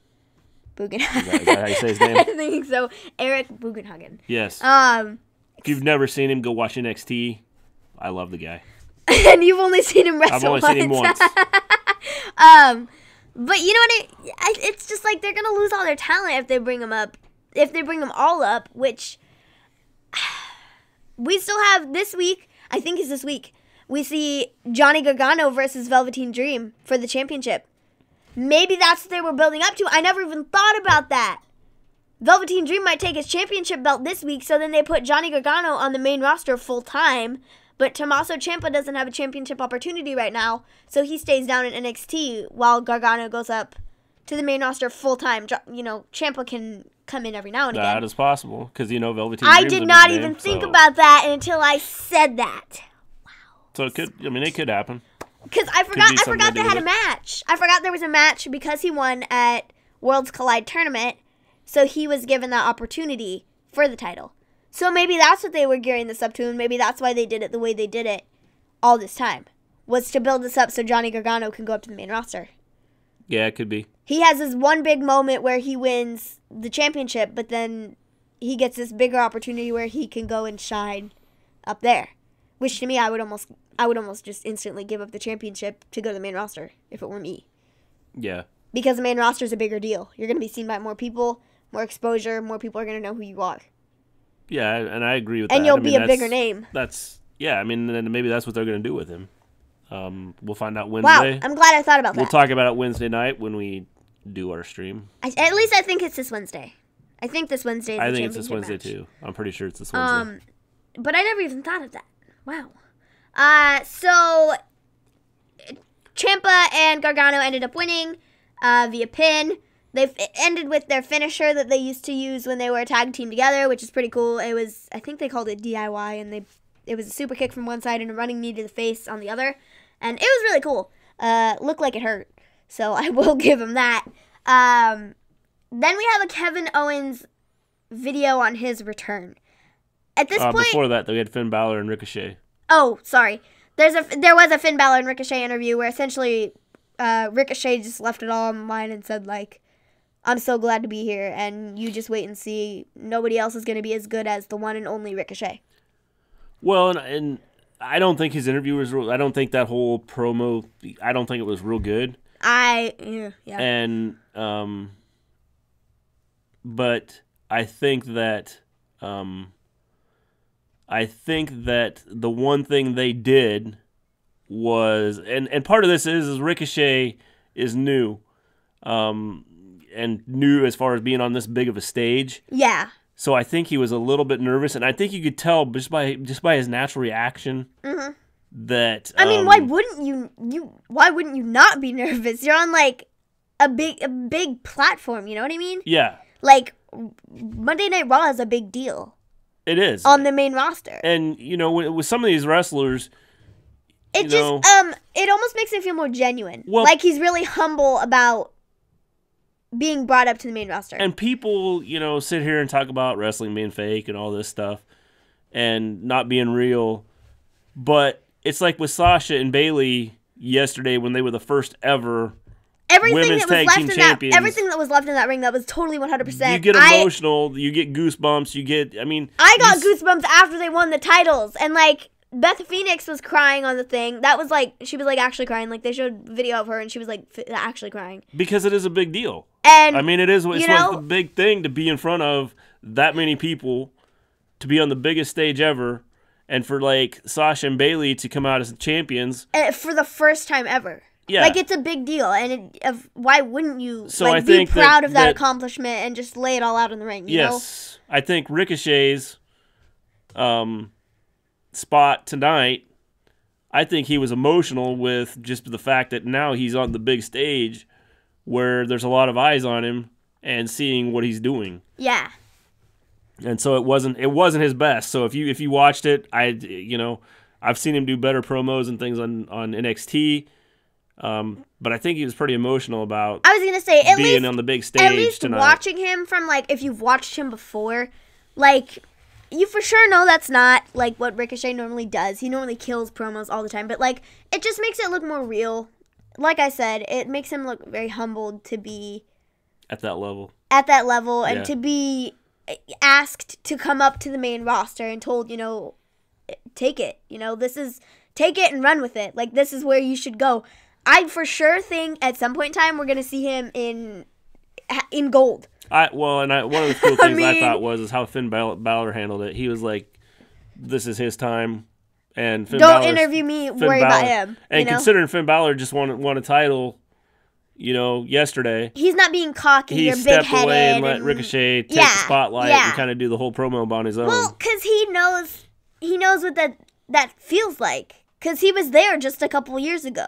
Is that how you say his name? I think so. Eric Bugenhagen. Yes. If you've never seen him, go watch NXT. I love the guy. And you've only seen him wrestle I've only seen him once. But you know what? It's just they're going to lose all their talent if they bring them up. If they bring them all up, which we still have this week. I think it's this week. We see Johnny Gargano versus Velveteen Dream for the championship. Maybe that's what they were building up to. I never even thought about that. Velveteen Dream might take his championship belt this week, so then they put Johnny Gargano on the main roster full time. But Tommaso Ciampa doesn't have a championship opportunity right now, so he stays down in NXT while Gargano goes up to the main roster full time. Ciampa can come in every now and again. That is possible, because Velveteen Dream's I did not even think about that until I said that. Wow. So it could happen. Because I forgot they had a match. I forgot there was a match because he won at Worlds Collide tournament, so he was given that opportunity for the title. So maybe that's what they were gearing this up to, and maybe that's why they did it the way they did it all this time, was to build this up so Johnny Gargano can go up to the main roster. Yeah, it could be. He has this one big moment where he wins the championship, but then he gets this bigger opportunity where he can go and shine up there. Which to me, I would almost just instantly give up the championship to go to the main roster if it were me. Yeah. Because the main roster is a bigger deal. You're going to be seen by more people, more exposure, more people are going to know who you are. Yeah, and I agree with that. And you'll I mean, be a bigger name. I mean, then maybe that's what they're going to do with him. We'll find out Wow, Wednesday. I'm glad I thought about that. We'll talk about it Wednesday night when we do our stream. At least I think it's this Wednesday. I think this Wednesday is I the think it's this championship Wednesday match. too. I'm pretty sure it's this Wednesday. But I never even thought of that. Wow. So Ciampa and Gargano ended up winning via pin. They've ended with their finisher that they used to use when they were a tag team together, which is pretty cool. It was, I think they called it DIY, and it was a super kick from one side and a running knee to the face on the other, and it was really cool. Looked like it hurt, so I will give him that. Then we have a Kevin Owens video on his return. At this point, before that, we had Finn Balor and Ricochet. Oh, sorry. There was a Finn Balor and Ricochet interview where essentially Ricochet just left it all on the line and said, like, I'm so glad to be here, and you just wait and see. Nobody else is going to be as good as the one and only Ricochet. Well, and I don't think his interview was real. I don't think that whole promo, I don't think it was real good. Yeah. And, but I think that the one thing they did was, and part of this is Ricochet is new, and new as far as being on this big of a stage. Yeah. So I think he was a little bit nervous, and I think you could tell just by his natural reaction that. I mean, why wouldn't you not be nervous? You're on like a big platform. You know what I mean? Yeah. Like Monday Night Raw is a big deal. It is on the main roster, and with some of these wrestlers, it almost makes him feel more genuine. Well, like he's really humble about being brought up to the main roster. And people, sit here and talk about wrestling being fake and all this stuff and not being real. But it's like with Sasha and Bayley yesterday when they were the first ever women's tag team champions. Everything that was left in that ring, that was totally 100%. You get emotional. You get goosebumps. I got goosebumps after they won the titles. And, like, Beth Phoenix was crying on the thing. That was, like, she was, like, actually crying. Like, they showed video of her, and she was, like, actually crying. Because it is a big deal. And, I mean, it's a big thing to be in front of that many people, to be on the biggest stage ever, and for, like, Sasha and Bayley to come out as champions. For the first time ever. Yeah. Like, it's a big deal, and why wouldn't you be proud of that accomplishment and just lay it all out in the ring, you know? I think Ricochet's spot tonight, I think he was emotional with just the fact that now he's on the big stage where there's a lot of eyes on him and seeing what he's doing. Yeah. And so it wasn't his best. So if you watched it, I've seen him do better promos and things on NXT. But I think he was pretty emotional about being on the big stage at least tonight. Watching him from, like, if you've watched him before, like, you for sure know that's not, like, what Ricochet normally does. He normally kills promos all the time, but, like, it just makes it look more real. Like I said, it makes him look very humbled to be at that level. And to be asked to come up to the main roster and told, take it. Take it and run with it. Like, this is where you should go. I for sure think at some point in time we're going to see him in gold. One of the cool things I thought was how Finn Balor handled it. He was like, this is his time. And don't interview me, worry about him. And considering Finn Balor just won a title, yesterday. He's not being cocky or big-headed. He stepped away and let Ricochet take the spotlight and kind of do the whole promo on his own. Well, because he knows what that feels like. Because he was there just a couple years ago.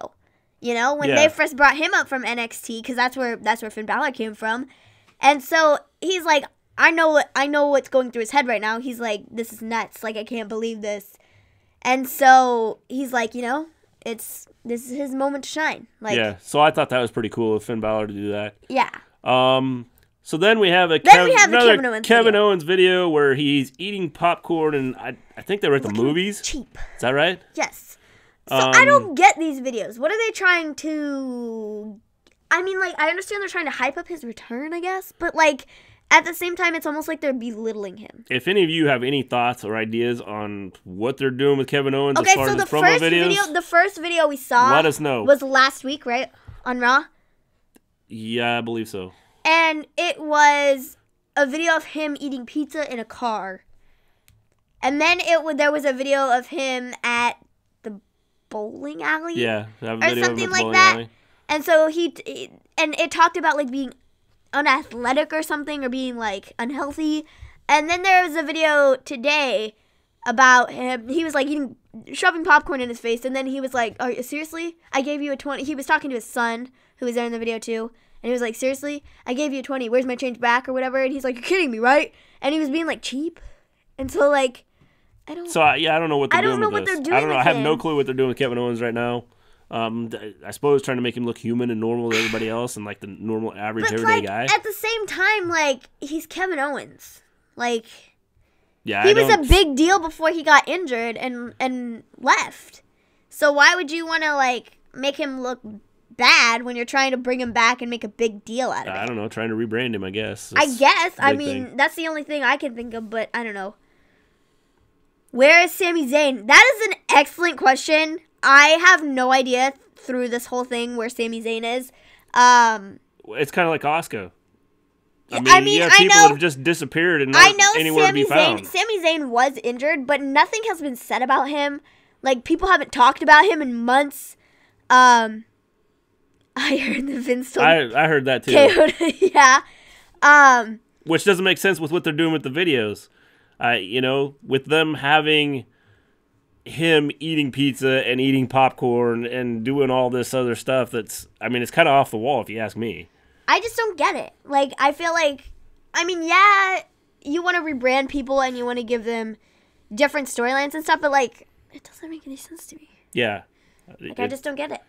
When they first brought him up from NXT, because that's where Finn Balor came from. And so he's like, I know what's going through his head right now. He's like, this is nuts. Like, I can't believe this. And so he's like, this is his moment to shine. Like, yeah. So I thought that was pretty cool of Finn Balor to do that. Yeah. So then we have another Kevin Owens video where he's eating popcorn, and I think they were at the movies. Cheap. Is that right? Yes. So I don't get these videos. What are they trying to... I mean, like, I understand they're trying to hype up his return, I guess. But, like, at the same time, it's almost like they're belittling him. If any of you have any thoughts or ideas on what they're doing with Kevin Owens as far as his promo videos... the first video we saw... Let us know. ...was last week, right? On Raw? Yeah, I believe so. And it was a video of him eating pizza in a car. And then there was a video of him at the bowling alley. Yeah, I have a or video of him something at the like bowling that. alley. And so and it talked about like being unathletic or something, or being like unhealthy. And then there was a video today about him. He was like shoving popcorn in his face, and then he was like, "Are you seriously? I gave you a 20." He was talking to his son, who was there in the video too, and he was like, "Seriously? I gave you a 20. Where's my change back or whatever?" And he's like, "You're kidding me, right?" And he was being like cheap, and so like, I don't know what they're doing with this. they're doing I don't know. with I have no him. clue what they're doing with Kevin Owens right now. I suppose trying to make him look human and normal to everybody else, and like the normal average But everyday like guy. at the same time, like he's Kevin Owens, like. Yeah, He was a big deal before he got injured and left. So why would you want to like make him look bad when you're trying to bring him back and make a big deal out of it? I don't know, trying to rebrand him, I guess. I That's guess. the I big mean, thing. that's the only thing I can think of, but I don't know. Where is Sami Zayn? That is an excellent question. I have no idea through this whole thing where Sami Zayn is. It's kind of like Asuka. I mean, you have I people know- that have just disappeared and I not know anywhere to be found. Sami Zayn was injured, but nothing has been said about him. Like, people haven't talked about him in months. I heard that Vince told I heard that too. KO yeah. Which doesn't make sense with what they're doing with the videos. With them having him eating pizza and eating popcorn and doing all this other stuff it's kind of off the wall if you ask me. I just don't get it. Like, I feel like, yeah, you want to rebrand people and you want to give them different storylines and stuff, but, like, it doesn't make any sense to me. Yeah. Like, I just don't get it.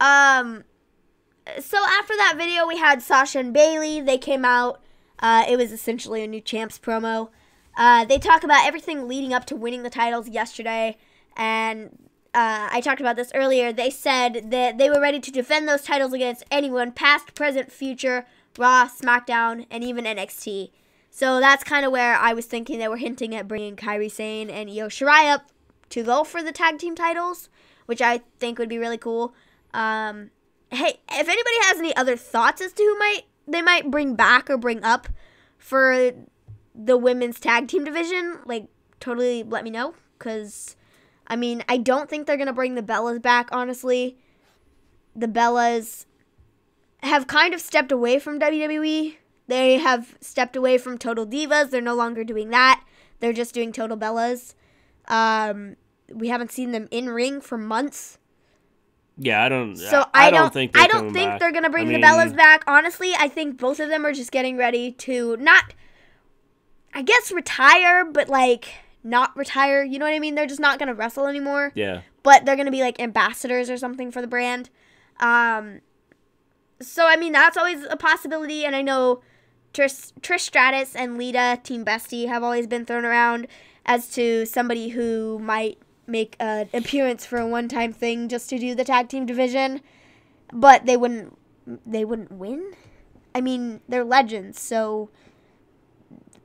So after that video, we had Sasha and Bailey. They came out. It was essentially a new Champs promo. They talk about everything leading up to winning the titles yesterday, and I talked about this earlier. They said that they were ready to defend those titles against anyone, past, present, future, Raw, SmackDown, and even NXT. So that's kind of where I was thinking they were hinting at bringing Kairi Sane and Io Shirai up to go for the tag team titles, which I think would be really cool. Hey, if anybody has any other thoughts as to who they might bring back or bring up for the women's tag team division, like, totally let me know, because I don't think they're going to bring the Bellas back, honestly. The Bellas have kind of stepped away from WWE. They have stepped away from Total Divas. They're no longer doing that. They're just doing Total Bellas. We haven't seen them in ring for months. Yeah, I don't think I don't think they're going to bring the Bellas back. Honestly, I think both of them are just getting ready to not, I guess, retire, but like not retire. You know what I mean? They're just not going to wrestle anymore. Yeah. But they're going to be like ambassadors or something for the brand. So, that's always a possibility. And I know Trish Stratus and Lita, Team Bestie, have always been thrown around as to somebody who might make an appearance for a one-time thing just to do the tag team division. But they wouldn't win. They're legends, so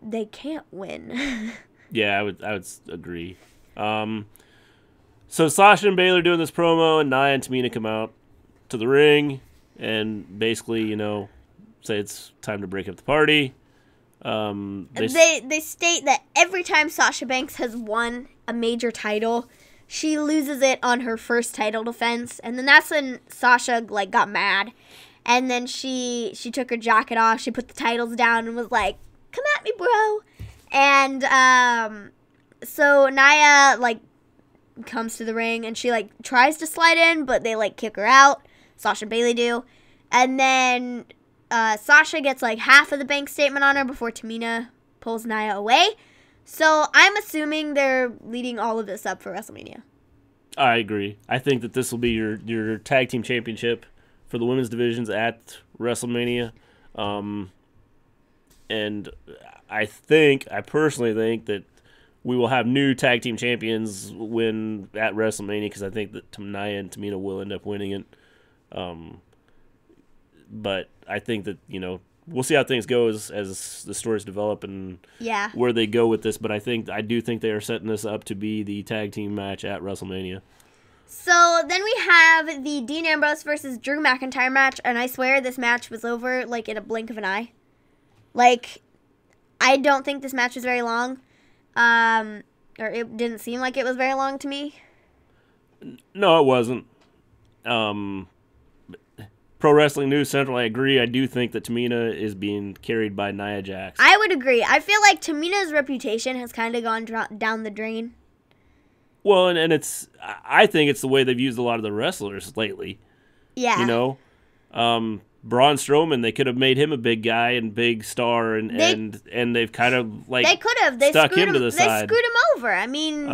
they can't win. Yeah, I would agree. So Sasha and Bayley are doing this promo, and Nia and Tamina come out to the ring and basically, say it's time to break up the party. They state that every time Sasha Banks has won a major title, she loses it on her first title defense, and then that's when Sasha got mad, and then she took her jacket off, she put the titles down, and was like, "Come at me, bro." And so Nia comes to the ring, and she tries to slide in, but they kick her out. Sasha and Bayley do, and then Sasha gets half of the bank statement on her before Tamina pulls Nia away. So I'm assuming they're leading all of this up for WrestleMania. I agree. I think that this will be your tag team championship for the women's divisions at WrestleMania. And I personally think that we will have new tag team champions win at WrestleMania, because I think that Nia and Tamina will end up winning it. But I think that, we'll see how things go as the stories develop and where they go with this. But I do think they are setting this up to be the tag team match at WrestleMania. So then we have the Dean Ambrose versus Drew McIntyre match, and I swear this match was over in a blink of an eye. I don't think this match was very long. or it didn't seem like it was very long to me. No, it wasn't. Pro Wrestling News Central, I agree. I do think that Tamina is being carried by Nia Jax. I would agree. I feel like Tamina's reputation has kind of gone down the drain. Well, and I think it's the way they've used a lot of the wrestlers lately. Yeah. You know? Braun Strowman, they could have made him a big guy and big star, and they've kind of like they could have stuck him to the side. They screwed him over. I mean,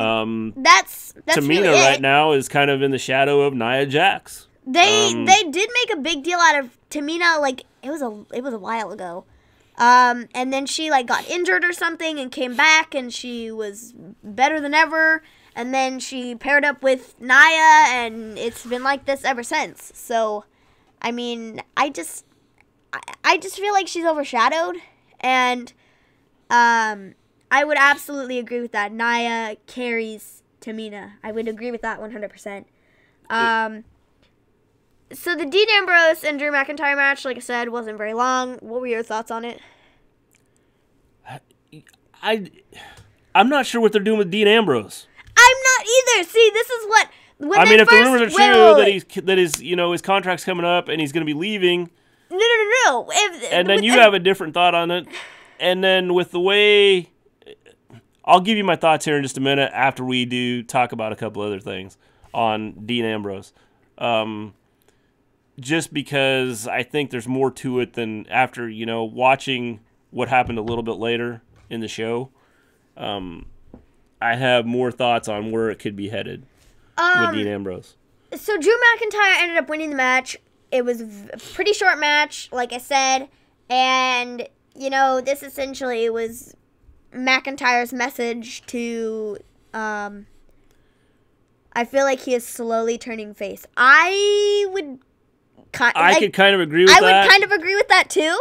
that's Tamina really right it. now is kind of in the shadow of Nia Jax. They did make a big deal out of Tamina. Like it was a while ago, and then she like got injured or something and came back, and she was better than ever. And then she paired up with Nia, and it's been like this ever since. So, I mean, I just feel like she's overshadowed, and I would absolutely agree with that. Nia carries Tamina. I would agree with that 100%. So the Dean Ambrose and Drew McIntyre match, like I said, wasn't very long. What were your thoughts on it? I'm not sure what they're doing with Dean Ambrose. I'm not either. See, this is what I mean, if the rumors are true that his contract's coming up and he's going to be leaving. No. And then you have a different thought on it. And then with the way, I'll give you my thoughts here in just a minute after we do talk about a couple other things on Dean Ambrose. Just because I think there's more to it than after, watching what happened a little bit later in the show. I have more thoughts on where it could be headed with Dean Ambrose. So Drew McIntyre ended up winning the match. It was a pretty short match, like I said. And, this essentially was McIntyre's message to... I feel like he is slowly turning face. I could kind of agree with that. I would kind of agree with that, too.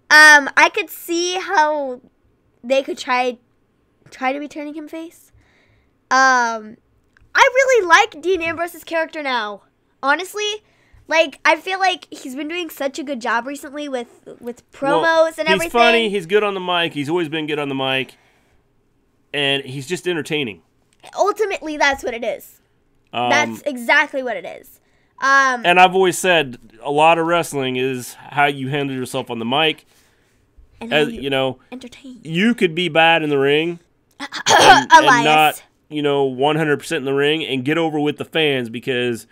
I could see how they could try to be turning him face. I really like Dean Ambrose's character now. Honestly, I feel like he's been doing such a good job recently with promos and everything. He's funny. He's good on the mic. He's always been good on the mic. And he's just entertaining. Ultimately, that's what it is. That's exactly what it is. And I've always said a lot of wrestling is how you handle yourself on the mic. And entertain. You could be bad in the ring and not, 100% in the ring and get over with the fans because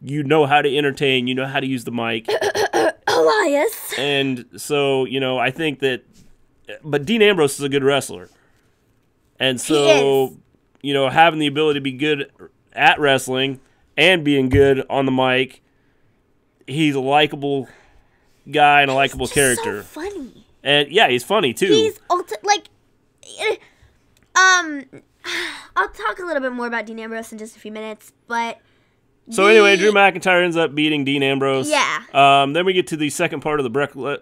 you know how to entertain, you know how to use the mic. Elias. And so, I think that, but Dean Ambrose is a good wrestler. And so, having the ability to be good at wrestling and being good on the mic, he's a likable guy and a likable character. So funny. And yeah, he's funny too. He's I'll talk a little bit more about Dean Ambrose in just a few minutes, but so anyway, Drew McIntyre ends up beating Dean Ambrose. Yeah. Then we get to the second part of the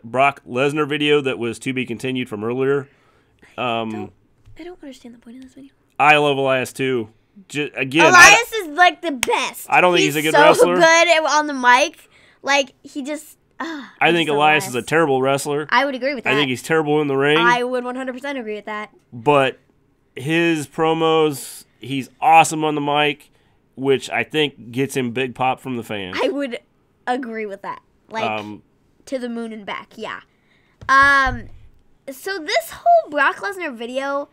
Brock Lesnar video that was to be continued from earlier. I don't understand the point of this video. I love Elias too. Again, Elias is like the best. I don't think he's a good so wrestler. Good on the mic. He just. I think Elias is a terrible wrestler. I would agree with that. I think he's terrible in the ring. I would 100% agree with that. But his promos, he's awesome on the mic, which I think gets him big pop from the fans. I would agree with that. To the moon and back, yeah. So this whole Brock Lesnar video,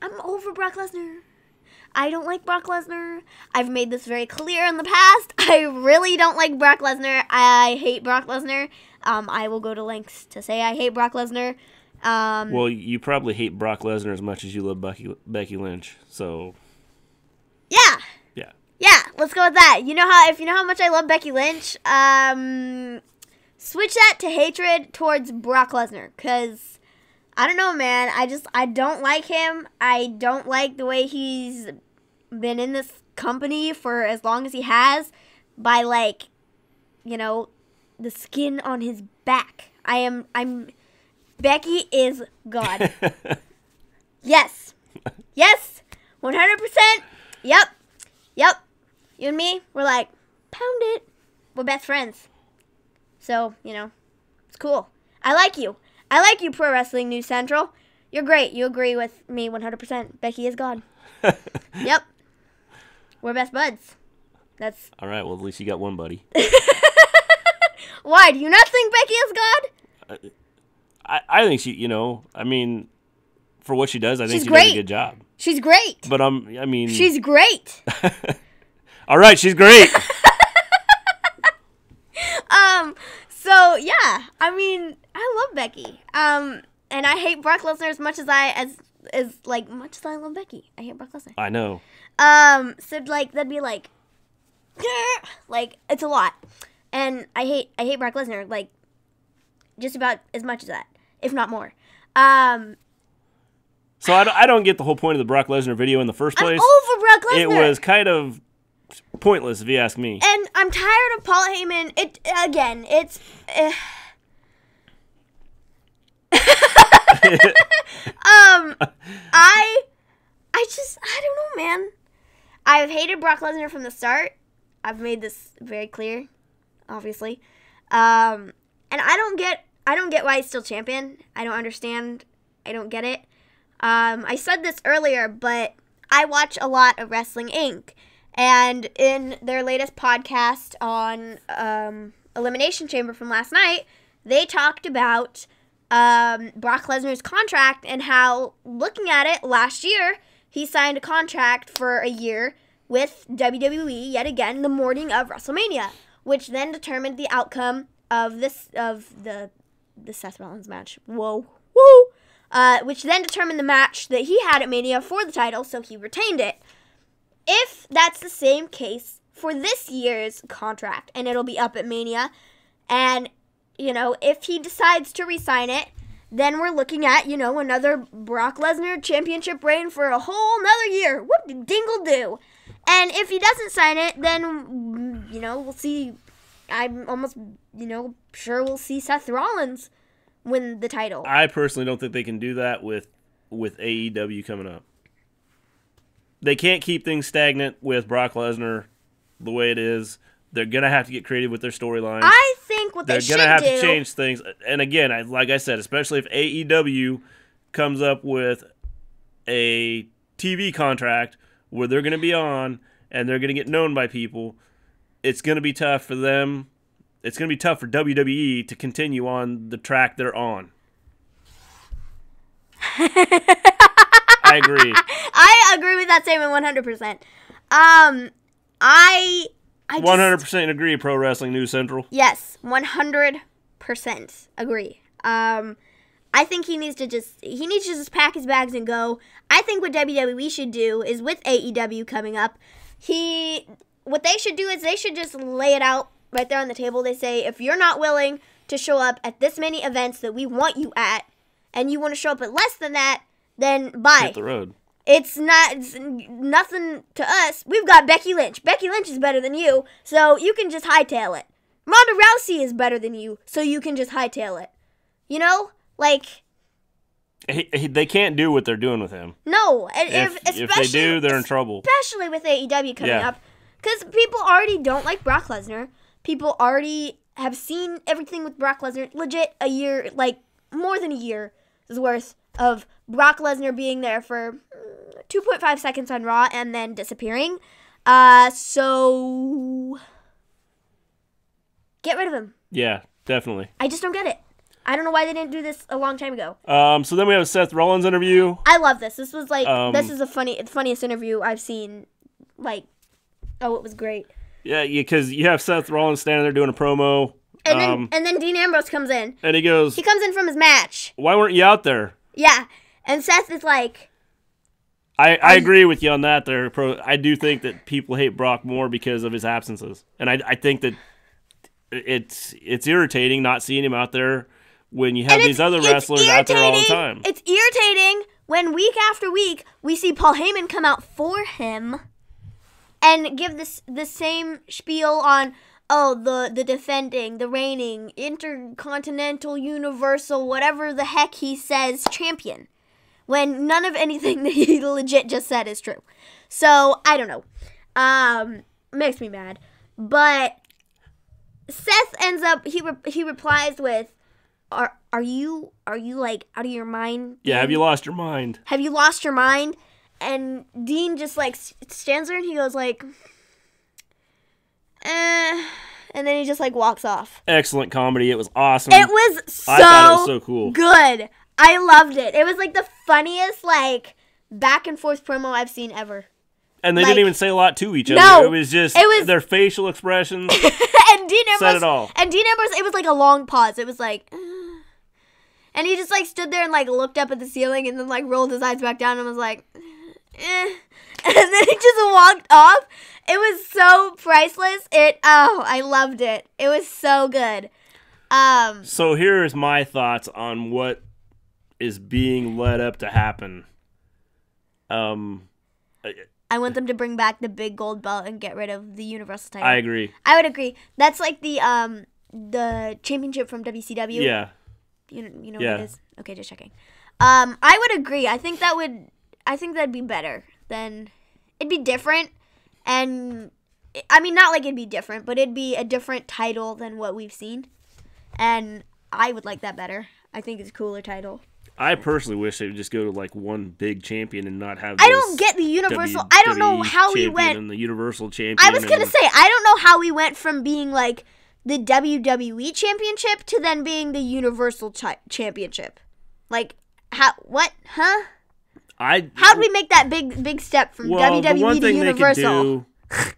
I'm over Brock Lesnar. I don't like Brock Lesnar. I've made this very clear in the past. I really don't like Brock Lesnar. I hate Brock Lesnar. I will go to lengths to say I hate Brock Lesnar. Well, you probably hate Brock Lesnar as much as you love Becky Lynch. So, yeah. Yeah, let's go with that. If you know how much I love Becky Lynch, switch that to hatred towards Brock Lesnar, because I don't know, man. I don't like him. I don't like the way he's been in this company for as long as he has by the skin on his back. Becky is God. Yes, 100%. Yep. You and me, we're like, pound it. We're best friends. So, it's cool. I like you, Pro Wrestling News Central. You're great. You agree with me 100%. Becky is God. Yep. We're best buds. That's... All right, well, at least you got one buddy. Why? Do you not think Becky is God? I think she, I mean, for what she does, I think She's she does great. a good job. She's great. But, I mean... She's great. All right, she's great. So, yeah. I mean, I love Becky. And I hate Brock Lesnar as much as much as I love Becky. I hate Brock Lesnar. I know. So, that'd be it's a lot. And I hate Brock Lesnar, just about as much as that, if not more. So I don't get the whole point of the Brock Lesnar video in the first place. I'm over Brock Lesnar. It was kind of pointless, if you ask me. And I'm tired of Paul Heyman. It's... I don't know, man. I've hated Brock Lesnar from the start. I've made this very clear, obviously. And I don't get why he's still champion. I don't understand. I don't get it. I said this earlier, but I watch a lot of Wrestling Inc. And in their latest podcast on Elimination Chamber from last night, they talked about Brock Lesnar's contract and how, looking at it, last year he signed a contract for a year with WWE yet again the morning of WrestleMania, which then determined the outcome of the Seth Rollins match. Whoa, woo! Which then determined the match that he had at Mania for the title, so he retained it. If that's the same case for this year's contract, and it'll be up at Mania, and, if he decides to re-sign it, then we're looking at, another Brock Lesnar championship reign for a whole nother year. Whoop-de-dingle-do. And if he doesn't sign it, then, we'll see. I'm almost, sure we'll see Seth Rollins win the title. I personally don't think they can do that with AEW coming up. They can't keep things stagnant with Brock Lesnar the way it is. They're going to have to get creative with their storylines. I think what they should do... They're going to have to change things. And again, like I said, especially if AEW comes up with a TV contract where they're going to be on and they're going to get known by people, it's going to be tough for them. It's going to be tough for WWE to continue on the track they're on. I agree. I agree with that statement 100%. I 100% agree, Pro Wrestling News Central. Yes, 100% agree. I think he needs to just pack his bags and go. I think what WWE should do is, with AEW coming up, what they should do is they should just lay it out right there on the table. They say, if you're not willing to show up at this many events that we want you at, and you want to show up at less than that, then bye. Hit the road. It's nothing to us. We've got Becky Lynch. Becky Lynch is better than you, so you can just hightail it. Ronda Rousey is better than you, so you can just hightail it. They can't do what they're doing with him. No. If they do, they're in trouble. Especially with AEW coming up. Because people already don't like Brock Lesnar. People already have seen everything with Brock Lesnar. Legit, a year, more than a year's worth of Brock Lesnar being there for 2.5 seconds on Raw and then disappearing. So get rid of him. Yeah, definitely. I just don't get it. I don't know why they didn't do this a long time ago. So then we have a Seth Rollins interview. I love this. This was this is the funniest interview I've seen. It was great. Yeah, because you have Seth Rollins standing there doing a promo. And then Dean Ambrose comes in. And he goes... He comes in from his match. Why weren't you out there? Yeah. And Seth is like... I agree with you on that there. I do think that people hate Brock more because of his absences. And I think that it's irritating not seeing him out there when you have these other wrestlers out there all the time. It's irritating when week after week we see Paul Heyman come out for him and give the same spiel on... the defending, the reigning, intercontinental, universal, whatever the heck he says, champion. When none of anything that he legit just said is true. So, I don't know. Makes me mad. But Seth ends up, he replies with, are you like out of your mind? Yeah, have you lost your mind? Have you lost your mind? And Dean just like stands there and he goes like, and then he just like walks off. Excellent comedy. It was awesome. It was I thought it was so cool. good. I loved it. It was like the funniest like back and forth promo I've seen ever. And they like, didn't even say a lot to each other. No, it was just their facial expressions and Dean Ambrose said it all. And Dean Ambrose, it was like a long pause. It was like, and he just like stood there and like looked up at the ceiling and then like rolled his eyes back down and was like, and then he just walked off. It was so priceless. I loved it. It was so good. So here's my thoughts on what is being led up to happen. I want them to bring back the big gold belt and get rid of the Universal title. I agree. I would agree. That's like the championship from WCW. Yeah. You know what it is? Okay, just checking. I would agree. I think that'd be better than it'd be different, and I mean not like it'd be different, but it'd be a different title than what we've seen, and I would like that better. I think it's a cooler title. I personally wish they would just go to like one big champion and not have. I don't get the Universal. I don't know how we went. And the Universal champion. I was gonna say I don't know how we went from being like the WWE Championship to then being the Universal Championship. Like how? What? Huh? How did we make that big step from WWE the one to thing Universal? They could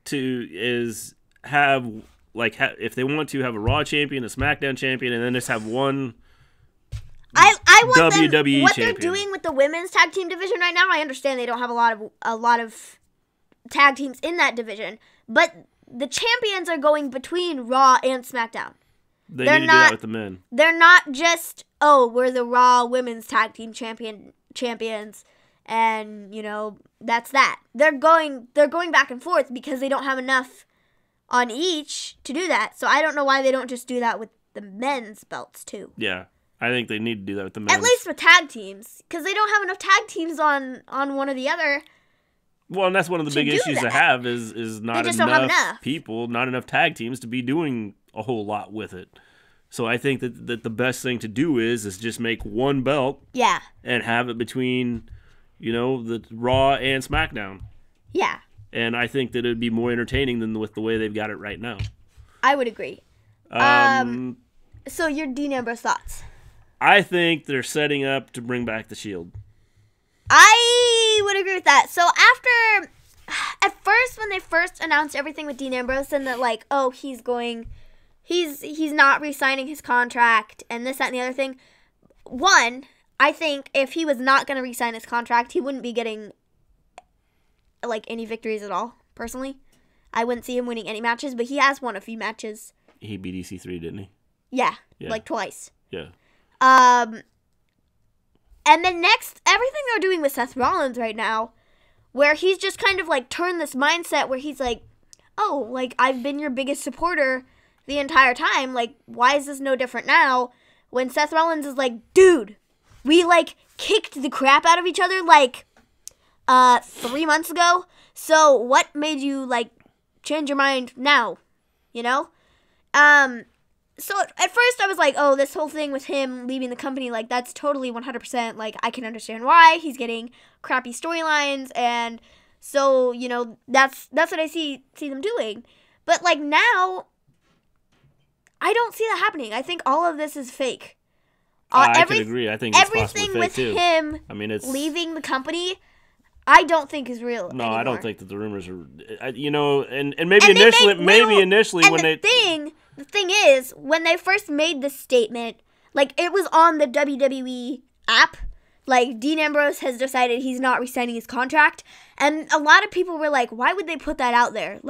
do is have if they want to have a Raw champion, a SmackDown champion, and then just have one. I want WWE them, what champion. they're doing with the women's tag team division right now. I understand they don't have a lot of tag teams in that division, but the champions are going between Raw and SmackDown. They need to do that with the men. They're not just we're the Raw women's tag team champions, and that's that. They're going back and forth because they don't have enough on each to do that. So I don't know why they don't just do that with the men's belts too. Yeah. I think they need to do that with the men. At least with tag teams, because they don't have enough tag teams on one or the other. Well, and that's one of the big issues to have is not enough people, not enough tag teams to be doing a whole lot with it. So I think that the best thing to do is just make one belt. Yeah. And have it between, the Raw and SmackDown. Yeah. And I think that it would be more entertaining than with the way they've got it right now. I would agree. So your Dean Ambrose thoughts? I think they're setting up to bring back the Shield. I would agree with that. So at first, when they first announced everything with Dean Ambrose and that he's not re-signing his contract and this, that, and the other thing. One, I think if he was not going to re-sign his contract, he wouldn't be getting any victories at all, personally. I wouldn't see him winning any matches, but he has won a few matches. He beat EC3, didn't he? Yeah. Twice. Yeah. And then next, everything they're doing with Seth Rollins right now, where he's just kind of turned this mindset where he's like, I've been your biggest supporter the entire time. Why is this no different now? When Seth Rollins is like, dude, we kicked the crap out of each other 3 months ago. So what made you change your mind now? So at first I was like, oh, this whole thing with him leaving the company, that's totally 100%. I can understand why. He's getting crappy storylines, and so, that's what I see them doing. But now, I don't see that happening. I think all of this is fake. I could agree. I think it's everything possibly fake with too. him it's leaving the company, I don't think is real. No, anymore. I don't think that the rumors are. And maybe initially, The thing is, when they first made this statement, it was on the WWE app. Dean Ambrose has decided he's not re-signing his contract, and a lot of people were like, why would they put that out there?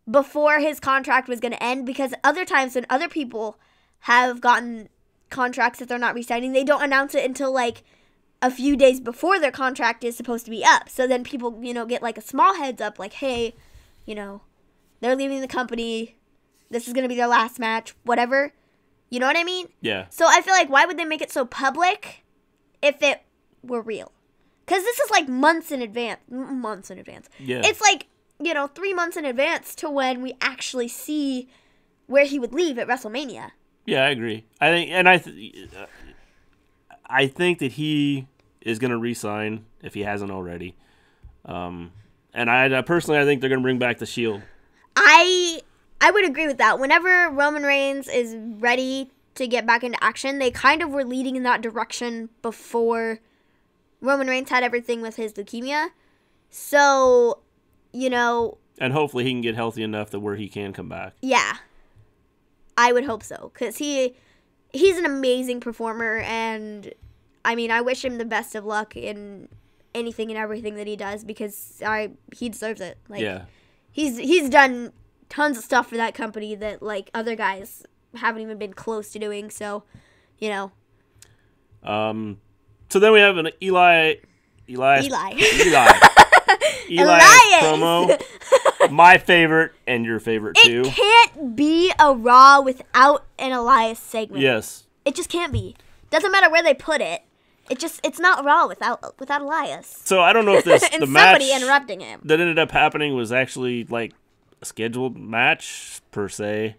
Before his contract was going to end, because other times when other people have gotten contracts that they're not re-signing, they don't announce it until a few days before their contract is supposed to be up. So then people, get a small heads up, hey, they're leaving the company. This is going to be their last match, whatever. You know what I mean? Yeah. So I feel why would they make it so public if it were real? Because this is months in advance. Months in advance. Yeah. It's 3 months in advance to when we actually see where he would leave at WrestleMania. Yeah, I agree. I think that he is going to re-sign if he hasn't already. And I personally, I think they're going to bring back the Shield. I would agree with that. Whenever Roman Reigns is ready to get back into action, they kind of were leading in that direction before Roman Reigns had everything with his leukemia. So, And hopefully he can get healthy enough that where he can come back. Yeah. I would hope so. Because he's an amazing performer. And, I wish him the best of luck in anything and everything that he does. Because he deserves it. Yeah. He's done tons of stuff for that company that, other guys haven't even been close to doing. So, So then we have an Eli promo. My favorite and your favorite too. It can't be a Raw without an Elias segment. Yes. It just can't be. Doesn't matter where they put it. It's not Raw without Elias. So I don't know if this and the match somebody interrupting him that ended up happening was actually a scheduled match per se,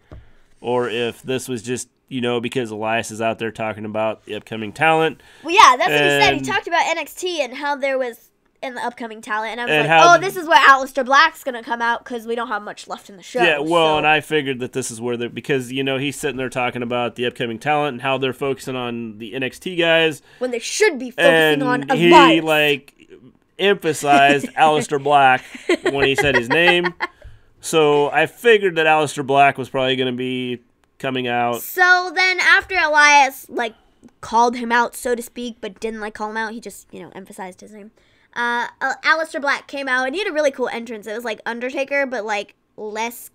or if this was just because Elias is out there talking about the upcoming talent. Well, yeah, that's what he said. He talked about NXT and how there was in the upcoming talent, and I was like, this is where Aleister Black's gonna come out because we don't have much left in the show. Yeah, well, and I figured that this is where because he's sitting there talking about the upcoming talent and how they're focusing on the NXT guys when they should be focusing on Elias. He emphasized Aleister Black when he said his name, so I figured that Aleister Black was probably gonna be coming out. So then after Elias called him out, so to speak, but didn't call him out, he just emphasized his name. Aleister Black came out and he had a really cool entrance. It was like Undertaker, but less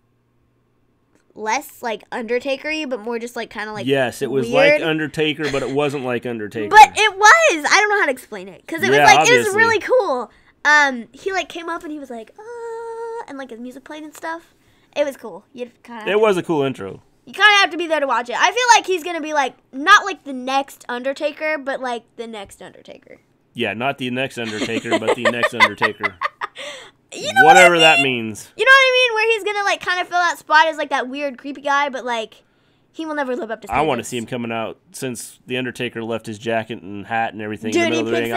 Undertaker-y, but more just kind of yes, it was weird. like Undertaker, but it wasn't like Undertaker. But it was. I don't know how to explain it because it was obviously. it was really cool. He came up and he was and his music played and stuff. It was cool. It was a cool intro. You kind of have to be there to watch it. I feel like he's gonna be not the next Undertaker, but the next Undertaker. Yeah, not the next Undertaker, but the next Undertaker. Whatever that means. You know what I mean? Where he's gonna kind of fill that spot as that weird, creepy guy, but he will never live up to standards. I want to see him coming out since the Undertaker left his jacket and hat and everything Dude, in the middle of the ring.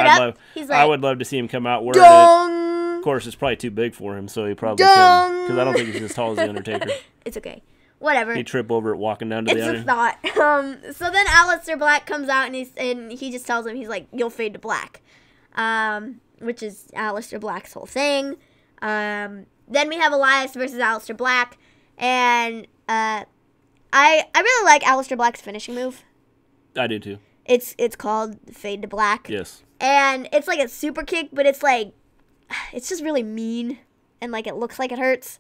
I would love to see him come out wearing it. Of course, it's probably too big for him, so he probably couldn't. Because I don't think he's as tall as the Undertaker. It's okay. Whatever. He'd trip over it walking down to the It's a thought. So then Aleister Black comes out and he just tells him, he's like, you'll fade to black. Which is Aleister Black's whole thing. Then we have Elias versus Aleister Black. And I really like Aleister Black's finishing move. I do too. It's called fade to black. Yes. And it's a super kick, but it's it's just really mean. And it looks like it hurts.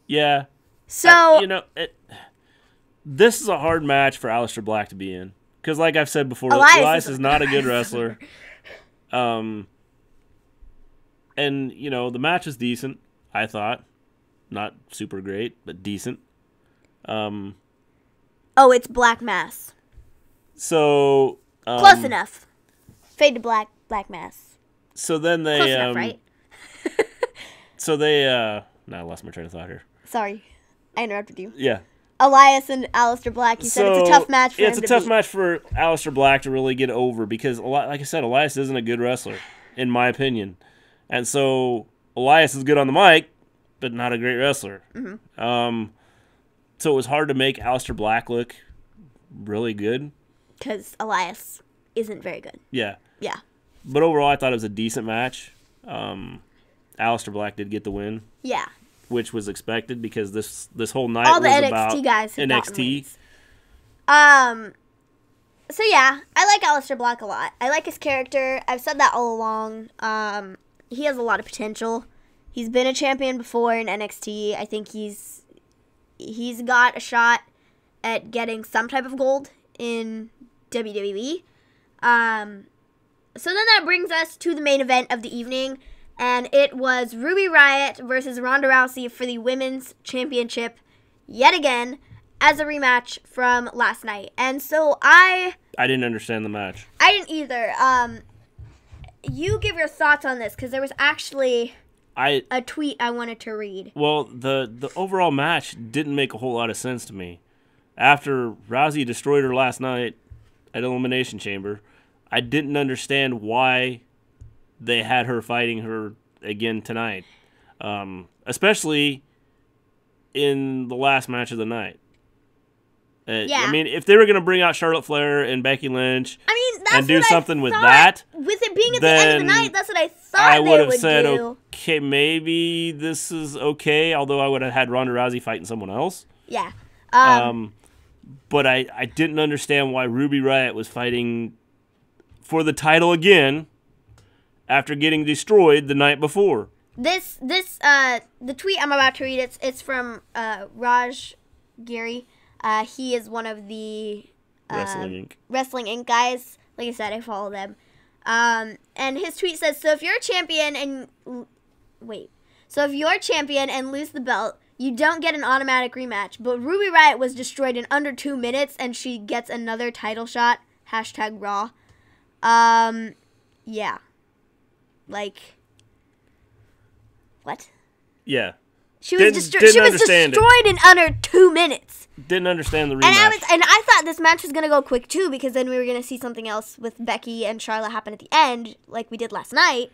Yeah. So this is a hard match for Aleister Black to be in because, like I've said before, Elias is not a good wrestler. And the match was decent. I thought, not super great, but decent. It's Black Mass. So close enough. Fade to black mass. So then they close enough, right? So they I lost my train of thought here. Sorry. I interrupted you. Yeah. Elias and Aleister Black, you said it's a tough match for him to beat. It's a tough match for Aleister Black to really get over because, like I said, Elias isn't a good wrestler, in my opinion. And so Elias is good on the mic, but not a great wrestler. Mm-hmm. So it was hard to make Aleister Black look really good. Because Elias isn't very good. Yeah. Yeah. But overall, I thought it was a decent match. Aleister Black did get the win. Yeah. Which was expected because this whole night all the was NXT about guys have NXT. So yeah, I like Aleister Black a lot. I like his character. I've said that all along. He has a lot of potential. He's been a champion before in NXT. I think he's got a shot at getting some type of gold in WWE. So then that brings us to the main event of the evening. And it was Ruby Riott versus Ronda Rousey for the Women's Championship yet again as a rematch from last night. And so I didn't understand the match. I didn't either. You give your thoughts on this because there was actually a tweet I wanted to read. Well, the overall match didn't make a whole lot of sense to me. after Rousey destroyed her last night at Elimination Chamber, I didn't understand why they had her fighting her again tonight, especially in the last match of the night. Yeah. I mean, if they were going to bring out Charlotte Flair and Becky Lynch that's and do what something I with thought. that, With it being at the end of the night, that's what I thought I they would have would said, do. okay, maybe this is okay, although I would have had Ronda Rousey fighting someone else. Yeah. But I didn't understand why Ruby Riott was fighting for the title again after getting destroyed the night before. The tweet I'm about to read, it's from Raj Giri. He is one of the Wrestling Inc. guys. Like I said, I follow them. And his tweet says, so if you're a champion and lose the belt, you don't get an automatic rematch. But Ruby Riott was destroyed in under 2 minutes, and she gets another title shot. #Raw. Yeah. Like, what? Yeah. She was destroyed in under 2 minutes. Didn't understand the rematch. And I thought this match was going to go quick, too, because then we were going to see something else with Becky and Charlotte happen at the end, like we did last night.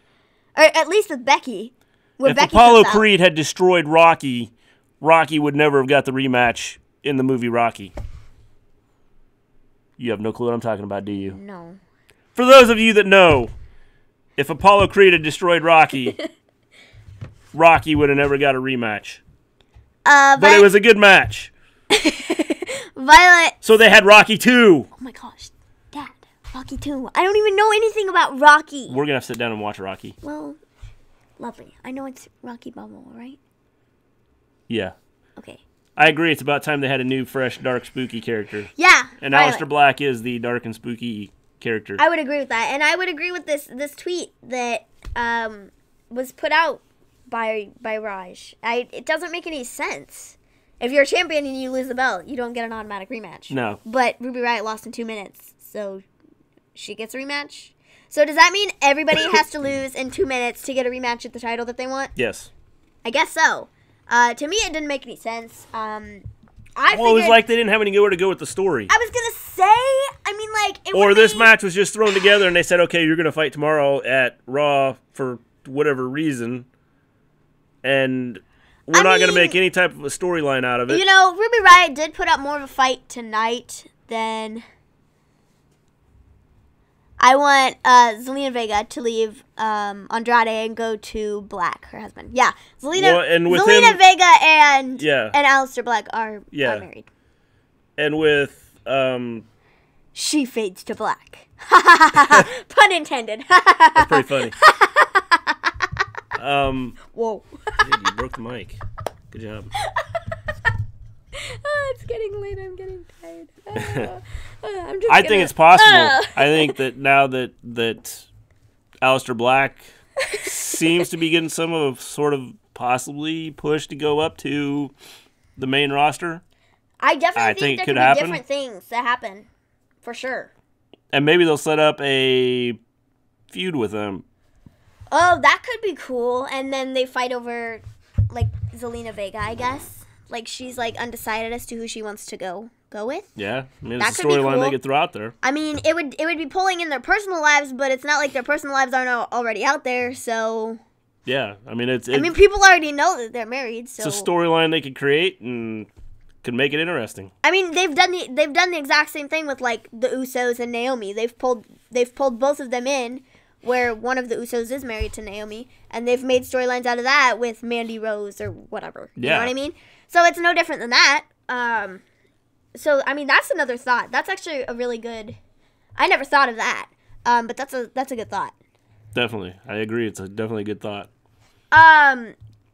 Or at least with Becky. If Apollo Creed had destroyed Rocky, Rocky would never have got the rematch in the movie Rocky. You have no clue what I'm talking about, do you? No. For those of you that know, if Apollo Creed had destroyed Rocky, Rocky would have never got a rematch. But it was a good match. Violet. So they had Rocky 2. Oh my gosh. Dad. Rocky 2. I don't even know anything about Rocky. We're going to have to sit down and watch Rocky. Well, lovely. I know it's Rocky Balboa, right? Yeah. Okay. I agree. It's about time they had a new, fresh, dark, spooky character. Yeah. And Aleister Black is the dark and spooky character. I would agree with that. And I would agree with this tweet that was put out by Raj. It doesn't make any sense. If you're a champion and you lose the belt, you don't get an automatic rematch. No. But Ruby Riott lost in 2 minutes, so she gets a rematch. So does that mean everybody has to lose in 2 minutes to get a rematch at the title that they want? Yes. I guess so. To me, it didn't make any sense. It was like they didn't have anywhere to go with the story. I was going to say, I mean, like... Or this match was just thrown together and they said, okay, you're going to fight tomorrow at Raw for whatever reason. And we're not going to make any type of a storyline out of it. You know, Ruby Riott did put up more of a fight tonight than... I want Zelina Vega to leave Andrade and go to Black, her husband. Yeah, Zelina Vega and Aleister Black are married. And with she fades to black. Pun intended. That's pretty funny. Whoa! Dude, you broke the mic. Good job. Oh, it's getting late. I'm getting tired. I think it's possible. I think that now that Aleister Black seems to be getting some of sort of possibly push to go up to the main roster. I definitely think there could be different things that happen, for sure. And maybe they'll set up a feud with them. Oh, that could be cool. And then they fight over, like, Zelina Vega, I guess. Like, she's, like, undecided as to who she wants to go with. Yeah. I mean, it's a storyline they could throw out there. I mean, it would be pulling in their personal lives, but it's not like their personal lives aren't already out there, so... Yeah. I mean, people already know that they're married, so... It's a storyline they could create and could make it interesting. I mean, they've done the exact same thing with, like, the Usos and Naomi. They've pulled both of them in, where one of the Usos is married to Naomi, and they've made storylines out of that with Mandy Rose or whatever. You know what I mean? So it's no different than that. So, I mean, that's another thought. That's actually a really good... I never thought of that. But that's a good thought. Definitely. I agree. It's definitely a good thought.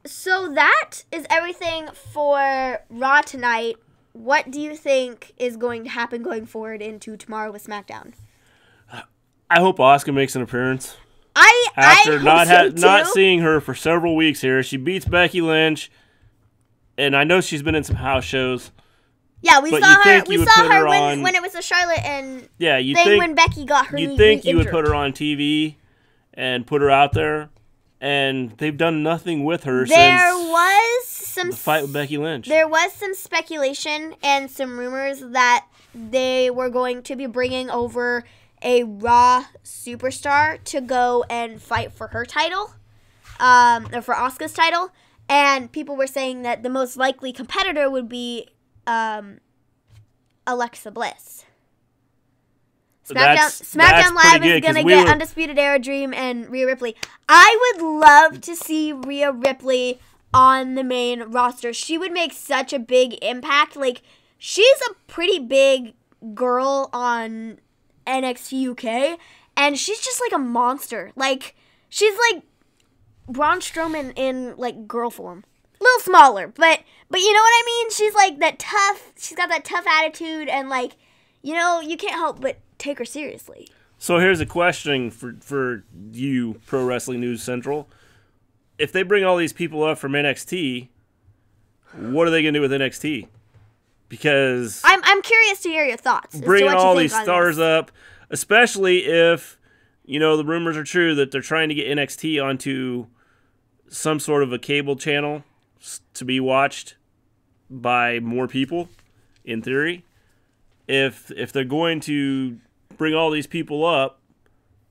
So that is everything for Raw tonight. What do you think is going to happen going forward into tomorrow with SmackDown? I hope Asuka makes an appearance. After not seeing her for several weeks here. She beats Becky Lynch. And I know she's been in some house shows. Yeah, we saw her when it was the Charlotte and when Becky got her knee injured. You'd think you would put her on TV and put her out there, and they've done nothing with her since... There was the fight with Becky Lynch. There was some speculation and some rumors that they were going to be bringing over a Raw superstar to go and fight for her title, or for Asuka's title. And people were saying that the most likely competitor would be Alexa Bliss. SmackDown Live is going to get Undisputed Era Dream and Rhea Ripley. I would love to see Rhea Ripley on the main roster. She would make such a big impact. Like, she's a pretty big girl on NXT UK, and she's just like a monster. Like, she's like Braun Strowman in like girl form. A little smaller, but you know what I mean? She's like that tough. She's got that tough attitude, and like, you know, you can't help but take her seriously. So here's a question for you, Pro Wrestling News Central. If they bring all these people up from NXT, what are they going to do with NXT? Because I'm curious to hear your thoughts. Bringing all these stars up, especially if, you know, the rumors are true that they're trying to get NXT onto some sort of a cable channel to be watched by more people, in theory. If they're going to bring all these people up,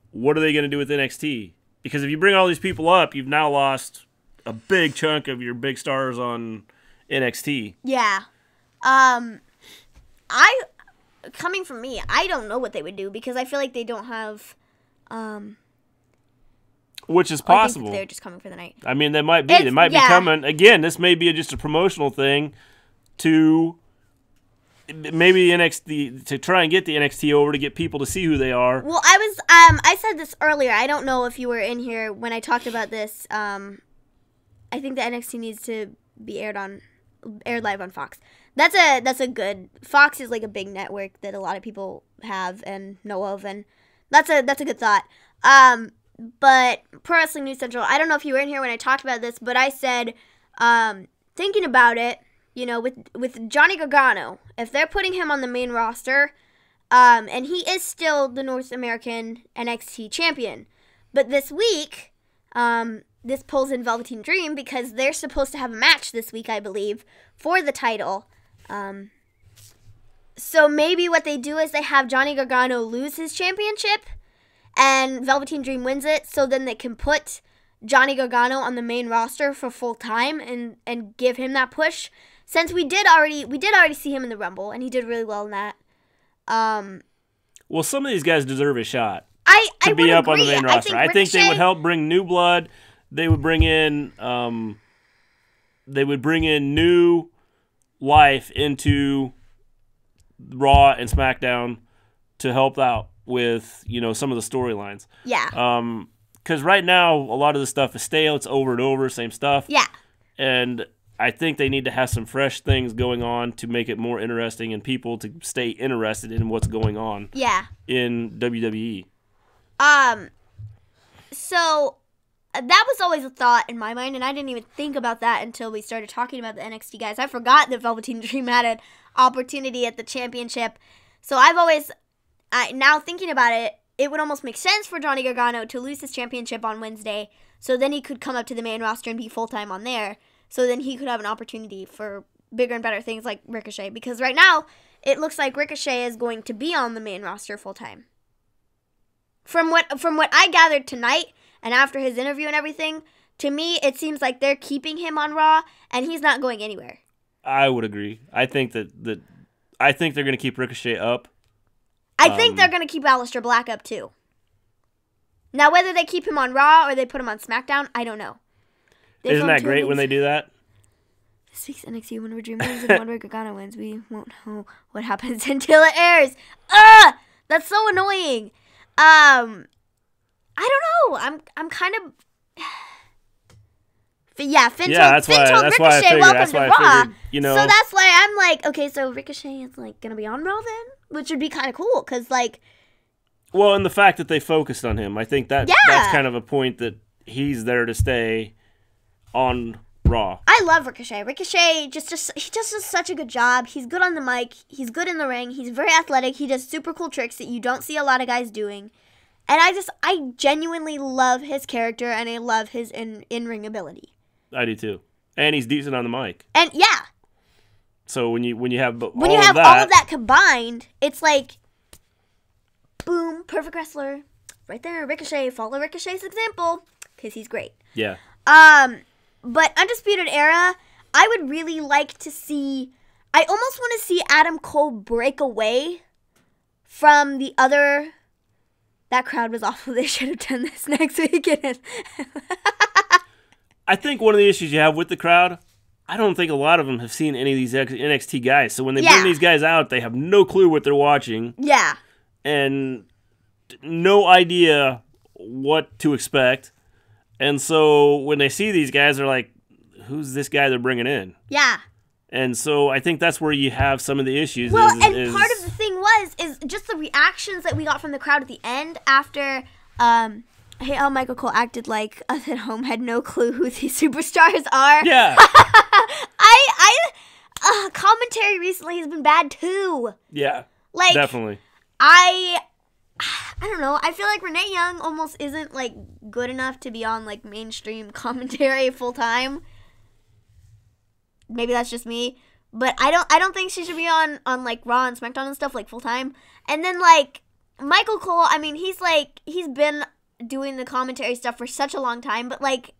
what are they going to do with NXT? Because if you bring all these people up, you've now lost a big chunk of your big stars on NXT. Yeah. Coming from me, I don't know what they would do because I feel like they don't have, which is possible. I think they're just coming for the night. I mean, they might be. They might be coming. Again, this may be just a promotional thing to maybe NXT, to try and get the NXT over to get people to see who they are. Well, I said this earlier. I don't know if you were in here when I talked about this. I think the NXT needs to be aired live on Fox. That's a good. Fox is like a big network that a lot of people have and know of, and that's a good thought. But Pro Wrestling News Central, I don't know if you were in here when I talked about this, but I said, thinking about it, you know, with Johnny Gargano, if they're putting him on the main roster, and he is still the North American NXT champion, but this week, this pulls in Velveteen Dream because they're supposed to have a match this week, I believe, for the title. So maybe what they do is they have Johnny Gargano lose his championship and Velveteen Dream wins it, so then they can put Johnny Gargano on the main roster for full time and give him that push. Since we did already see him in the Rumble, and he did really well in that. Well, some of these guys deserve a shot to be up on the main roster. I think they would help bring new blood. They would bring in new life into Raw and SmackDown to help out with, you know, some of the storylines. Yeah. Because right now a lot of the stuff is stale. It's over and over, same stuff. Yeah. And I think they need to have some fresh things going on to make it more interesting and people to stay interested in what's going on. Yeah. In WWE. So that was always a thought in my mind, and I didn't even think about that until we started talking about the NXT guys. I forgot that Velveteen Dream had an opportunity at the championship. So now thinking about it, it would almost make sense for Johnny Gargano to lose his championship on Wednesday, so then he could come up to the main roster and be full-time on there. So then he could have an opportunity for bigger and better things like Ricochet. Because right now, it looks like Ricochet is going to be on the main roster full-time. From what I gathered tonight, and after his interview and everything, to me, it seems like they're keeping him on Raw, and he's not going anywhere. I would agree. I think they're going to keep Ricochet up. I think they're going to keep Aleister Black up, too. Now, whether they keep him on Raw or they put him on SmackDown, I don't know. Isn't that great when they do that? This week's NXT, whenever Dream wins and whenever Gargano wins, we won't know what happens until it airs. That's so annoying. I don't know. I'm kind of... Yeah, Finn told Ricochet welcome to Raw. You know, so that's why I'm like, okay, so Ricochet is like gonna be on Raw then, which would be kind of cool, cause like. Well, and the fact that they focused on him, I think that's kind of a point that he's there to stay on Raw. I love Ricochet. Ricochet he just does such a good job. He's good on the mic. He's good in the ring. He's very athletic. He does super cool tricks that you don't see a lot of guys doing. And I genuinely love his character, and I love his in-ring ability. I do too. And he's decent on the mic. And yeah. So when you have all of that combined, it's like, boom, perfect wrestler. Right there, Ricochet. Follow Ricochet's example, because he's great. Yeah. But Undisputed Era, I would really like to see... I almost want to see Adam Cole break away from the other... That crowd was awful. They should have done this next weekend. I think one of the issues you have with the crowd, I don't think a lot of them have seen any of these NXT guys. So when they bring these guys out, they have no clue what they're watching. Yeah. And no idea what to expect. And so when they see these guys, they're like, who's this guy they're bringing in? Yeah. And so I think that's where you have some of the issues. Well, part of the thing is just the reactions that we got from the crowd at the end after, I hate how Michael Cole acted like us at home had no clue who these superstars are. Yeah. Commentary recently has been bad too. Yeah. Like, definitely. I don't know. I feel like Renee Young almost isn't like good enough to be on like mainstream commentary full time. Maybe that's just me, but I don't think she should be on like Raw and SmackDown and stuff like full time. And then like Michael Cole, I mean, he's been doing the commentary stuff for such a long time, but like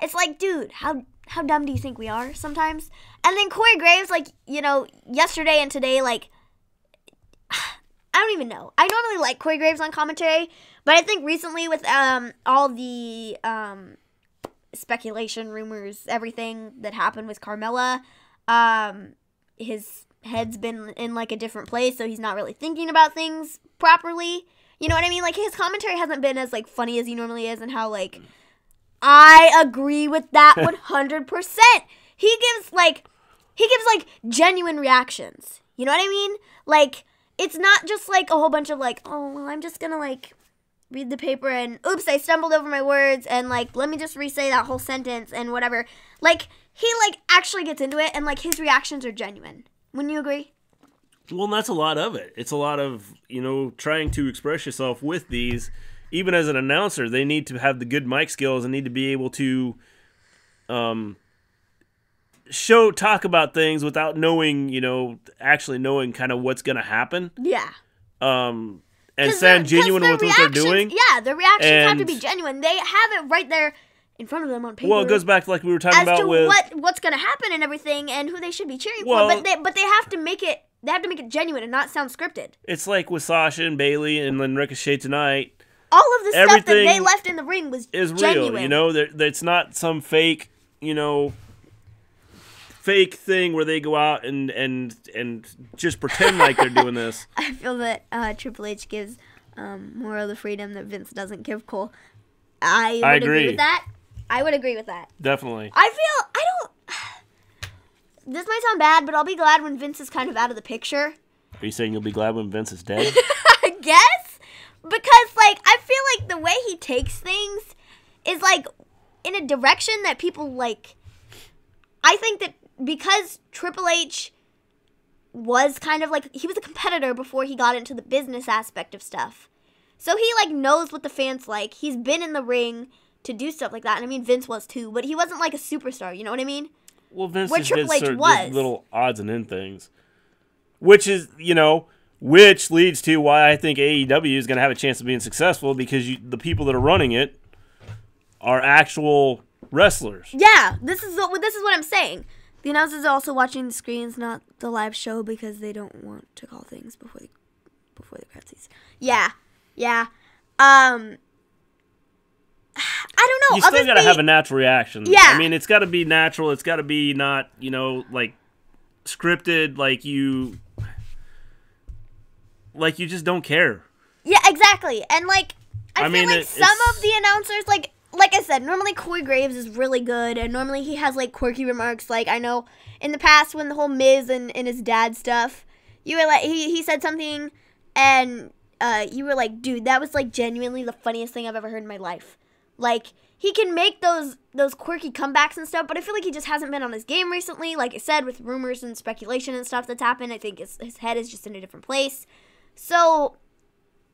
it's like, dude, how dumb do you think we are sometimes? And then Corey Graves, like, you know, yesterday and today, like, I don't even know. I normally like Corey Graves on commentary, but I think recently with all the speculation, rumors, everything that happened with Carmella, his head's been in like a different place, so he's not really thinking about things properly. You know what I mean? Like, his commentary hasn't been as like funny as he normally is, and how like I agree with that 100%. He gives like genuine reactions. You know what I mean? Like, it's not just like a whole bunch of like, oh, well, I'm just gonna like read the paper and oops, I stumbled over my words and like let me just re-say that whole sentence and whatever. Like, he like actually gets into it, and like his reactions are genuine. Wouldn't you agree? Well, that's a lot of it. It's a lot of, you know, trying to express yourself with these. Even as an announcer, they need to have the good mic skills and need to be able to talk about things without knowing, you know, actually knowing kind of what's going to happen. Yeah. And sound genuine with what they're doing. Yeah, the reactions have to be genuine. They have it right there in front of them on paper. Well, it goes back to like we were talking about with what's going to happen and everything, and who they should be cheering for. But they have to make it. They have to make it genuine and not sound scripted. It's like with Sasha and Bayley and then Ricochet tonight. All of the stuff that they left in the ring was genuine. Real. You know, it's not some fake, you know, fake thing where they go out and just pretend like they're doing this. I feel that Triple H gives more of the freedom that Vince doesn't give Cole. I would agree with that. I would agree with that. Definitely. This might sound bad, but I'll be glad when Vince is kind of out of the picture. Are you saying you'll be glad when Vince is dead? I guess. Because, like, I feel like the way he takes things is, like, in a direction that people, like... I think that because Triple H was kind of, like... He was a competitor before he got into the business aspect of stuff. So he, like, knows what the fans like. He's been in the ring to do stuff like that. And, I mean, Vince was, too. But he wasn't, like, a superstar. You know what I mean? Well, Vince where just Triple did H was. Little odds and end things. Which is, you know... Which leads to why I think AEW is going to have a chance of being successful, because the people that are running it are actual wrestlers. Yeah, this is what I'm saying. The announcers are also watching the screens, not the live show, because they don't want to call things before the crowd sees. Yeah. I don't know. You still got to have a natural reaction. Yeah. I mean, it's got to be natural. It's got to be not, you know, like scripted, like you just don't care. Yeah, exactly. And like I feel like some of the announcers, like I said, normally Corey Graves is really good, and normally he has like quirky remarks. Like, I know in the past when the whole Miz and his dad stuff, you were like, he said something, and you were like, dude, that was like genuinely the funniest thing I've ever heard in my life. Like, he can make those quirky comebacks and stuff, but I feel like he just hasn't been on his game recently. Like I said, with rumors and speculation and stuff that's happened, I think his head is just in a different place. So,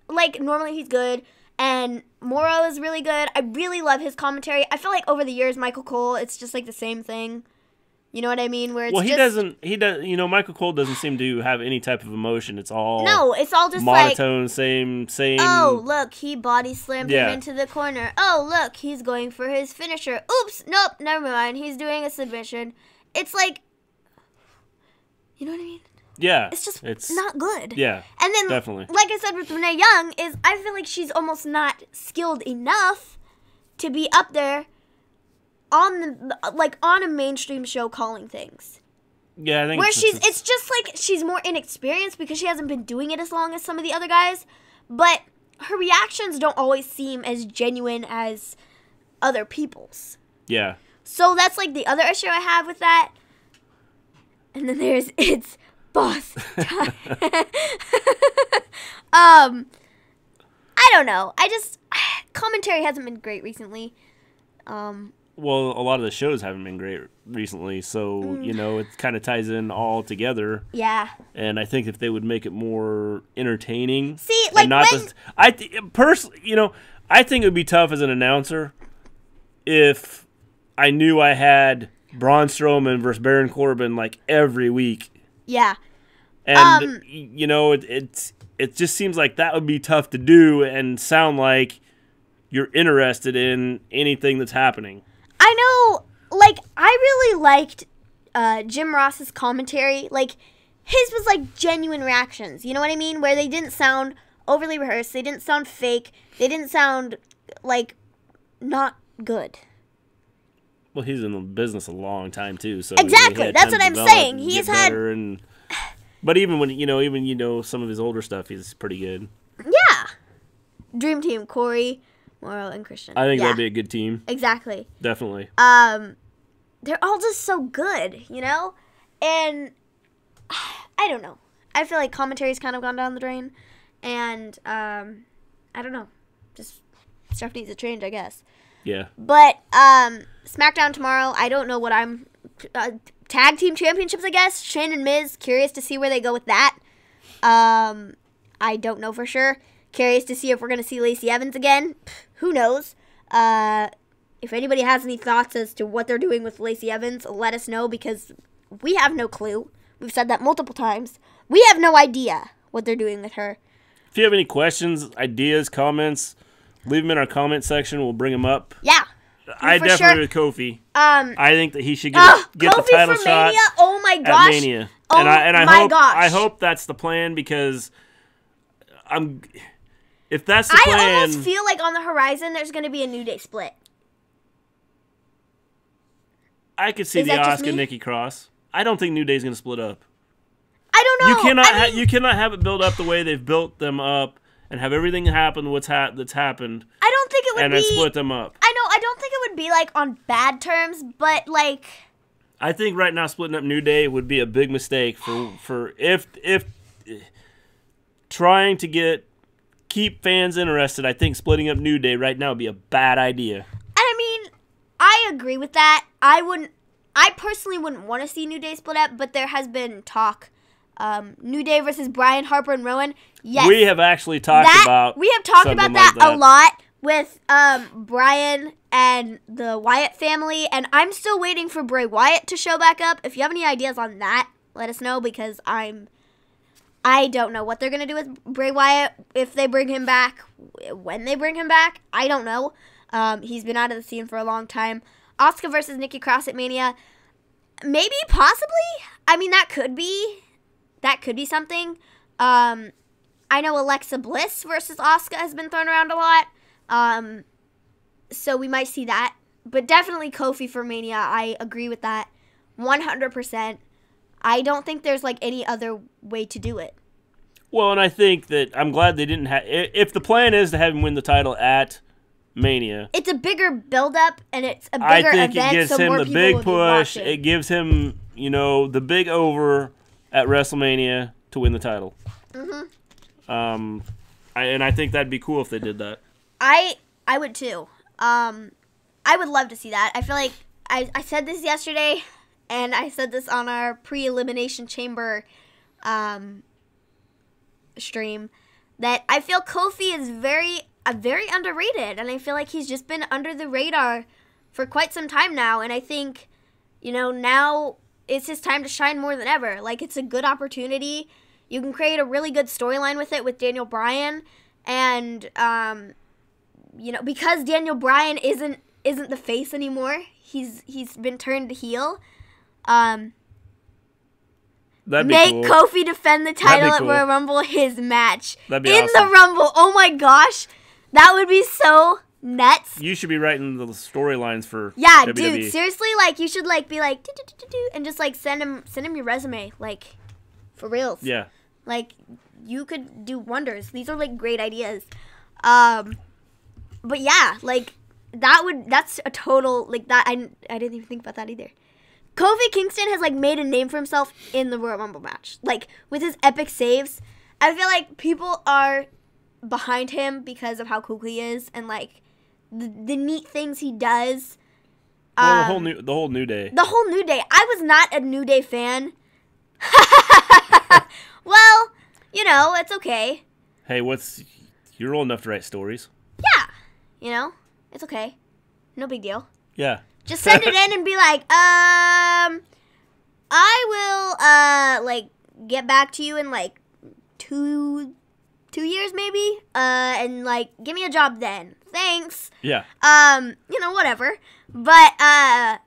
like, normally he's good. And Moro is really good. I really love his commentary. I feel like over the years, Michael Cole, it's just like the same thing. You know what I mean? Where it's Michael Cole doesn't seem to have any type of emotion. It's all no, it's all just monotone, same. Oh, look, he body slammed Yeah. him into the corner. Oh, look, he's going for his finisher. Oops, nope, never mind. He's doing a submission. It's like, you know what I mean? Yeah. It's not good. Yeah. And then, definitely. like I said with Renee Young, is I feel like she's almost not skilled enough to be up there on a mainstream show calling things. Yeah, I think Where it's just like she's more inexperienced because she hasn't been doing it as long as some of the other guys, but her reactions don't always seem as genuine as other people's. Yeah. So that's like the other issue I have with that. And then it's boss time. I don't know. Commentary hasn't been great recently. Well, a lot of the shows haven't been great recently, so it kind of ties in all together. Yeah. And I think if they would make it more entertaining, See, like and not just, I think it would be tough as an announcer if I knew I had Braun Strowman versus Baron Corbin like every week. Yeah. And it just seems like that would be tough to do and sound like you're interested in anything that's happening. I know, like, I really liked Jim Ross's commentary. Like, his was, like, genuine reactions. You know what I mean? Where they didn't sound overly rehearsed. They didn't sound fake. They didn't sound, like, not good. Well, he's in the business a long time, too. So exactly. That's what I'm saying. He's had... But even when, some of his older stuff, he's pretty good. Yeah. Dream Team, Corey, Moro, and Christian. I think that'd be a good team. Exactly. Definitely. They're all just so good, And I don't know. I feel like commentary's kind of gone down the drain. And I don't know. Just stuff needs to change, I guess. Yeah. But SmackDown tomorrow, I don't know what I'm... Tag Team Championships, I guess. Shane and Miz, curious to see where they go with that. I don't know for sure. Curious to see if we're going to see Lacey Evans again. Who knows? If anybody has any thoughts as to what they're doing with Lacey Evans, let us know because we have no clue. We've said that multiple times. We have no idea what they're doing with her. If you have any questions, ideas, comments, leave them in our comment section. We'll bring them up. Yeah. I definitely with Kofi. I think that he should get the title for shot Mania? Oh my gosh. at Mania. Oh I hope that's the plan because if that's the plan, I almost feel like on the horizon there's going to be a New Day split. I could see the Asuka Nikki Cross. I don't think New Day's going to split up. I don't know. You cannot have it build up the way they've built them up and have everything happen that's happened. I don't think it would and then split them up. I know. I don't think it would be like on bad terms, but like. I think right now splitting up New Day would be a big mistake for if trying to keep fans interested. I think splitting up New Day right now would be a bad idea. And I mean, I agree with that. I personally wouldn't want to see New Day split up, but there has been talk. New Day versus Brian, Harper, and Rowan. Yes, we have actually talked about that a lot with Brian and the Wyatt family, and I'm still waiting for Bray Wyatt to show back up. If you have any ideas on that, let us know because I don't know what they're gonna do with Bray Wyatt if they bring him back, when they bring him back. I don't know. He's been out of the scene for a long time. Asuka versus Nikki Cross at Mania, maybe, possibly. I mean, that could be something. I know Alexa Bliss versus Asuka has been thrown around a lot. So we might see that. But definitely Kofi for Mania. I agree with that 100%. I don't think there's like any other way to do it. Well, and I think that I'm glad they didn't have... If the plan is to have him win the title at Mania... It's a bigger build-up, and it's a bigger event, it gives him the big push. It gives him, the big over at WrestleMania to win the title. Mm-hmm. And I think that'd be cool if they did that. I would too. I would love to see that. I feel like I said this yesterday, and I said this on our pre-elimination chamber stream, that I feel Kofi is very very underrated, and I feel like he's just been under the radar for quite some time now, and I think, now it's his time to shine more than ever. Like, it's a good opportunity. You can create a really good storyline with it with Daniel Bryan, and, because Daniel Bryan isn't the face anymore, he's been turned to heel, That'd be make cool. Kofi defend the title at cool. Royal Rumble, his match. That'd be in awesome. the Rumble. Oh my gosh. That would be so nuts. You should be writing the storylines for Yeah, WWE. dude, seriously, like, you should, like, be like, do, and just, like, send him your resume, like, for reals. Yeah. Like, you could do wonders. These are, like, great ideas. But yeah, like, that's a total, like, that, I didn't even think about that either. Kofi Kingston has, like, made a name for himself in the Royal Rumble match. Like, with his epic saves, I feel like people are behind him because of how cool he is and, like, the neat things he does. Well, the whole New Day. The whole New Day. I was not a New Day fan. Well, it's okay. Hey, you're old enough to write stories. Yeah. It's okay. No big deal. Yeah. Just send it in and be like, I will, like, get back to you in, like, 2 years maybe, and, like, give me a job then. Thanks. Yeah. Whatever. But, I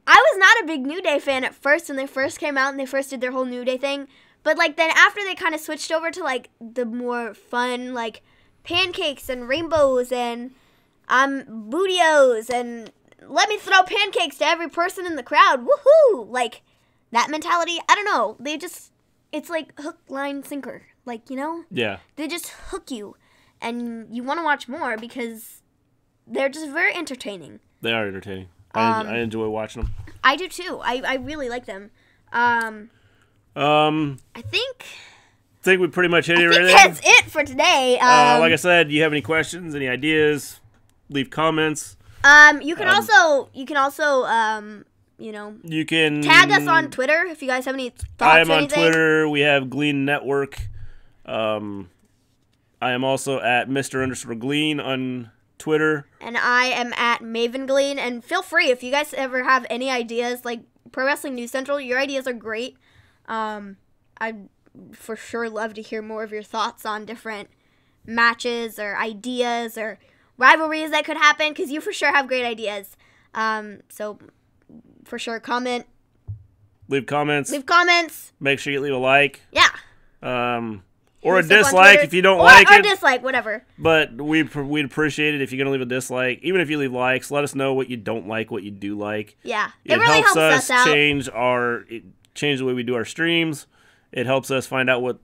was not a big New Day fan at first when they first came out and they first did their whole New Day thing. But, like, then after they kind of switched over to, like, the more fun, like, pancakes and rainbows and, bootios and let me throw pancakes to every person in the crowd. Woohoo! Like, that mentality, I don't know. It's like hook, line, sinker. Like, Yeah. They just hook you. And you want to watch more because they're just very entertaining. They are entertaining. I enjoy watching them. I do too. I really like them. I think we pretty much hit it right there. that's it for today. Like I said, you have any questions, any ideas, leave comments. You can also you can tag us on Twitter if you guys have any thoughts. I am or on anything. Twitter. We have Gleen Network. I am also at Mr._Gleen on Twitter. And I am at Maven Gleen. And feel free, if you guys ever have any ideas, like Pro Wrestling News Central, your ideas are great. I'd for sure love to hear more of your thoughts on different matches or ideas or rivalries that could happen, because you for sure have great ideas. So for sure, comment. Leave comments. Make sure you leave a like. Yeah. Or a Hit us up on dislike Twitter. if you don't like or it. Or dislike, whatever. But we'd appreciate it if you're going to leave a dislike. Even if you leave likes, let us know what you don't like, what you do like. Yeah. It really helps us out. change the way we do our streams. It helps us find out what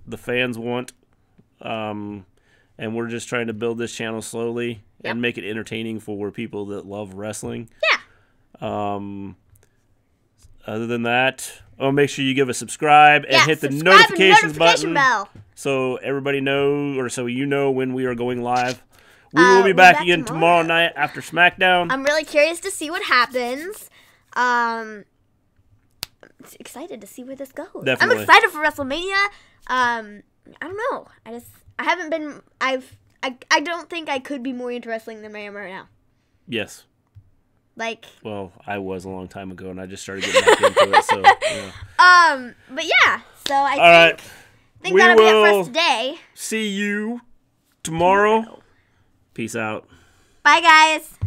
the fans want. And we're just trying to build this channel slowly and make it entertaining for people that love wrestling. Yeah. Other than that, make sure you give a subscribe and hit the notification bell. So everybody knows, or so you know when we are going live. We will be back again tomorrow night after SmackDown. I'm really curious to see what happens. I'm excited to see where this goes. Definitely. I'm excited for WrestleMania. I don't know. I haven't been. I don't think I could be more into wrestling than I am right now. Yes. Like. Well, I was a long time ago, and I just started getting back into it. So. Yeah. But yeah. So I All think that'll be it for us today. See you tomorrow. Peace out. Bye, guys.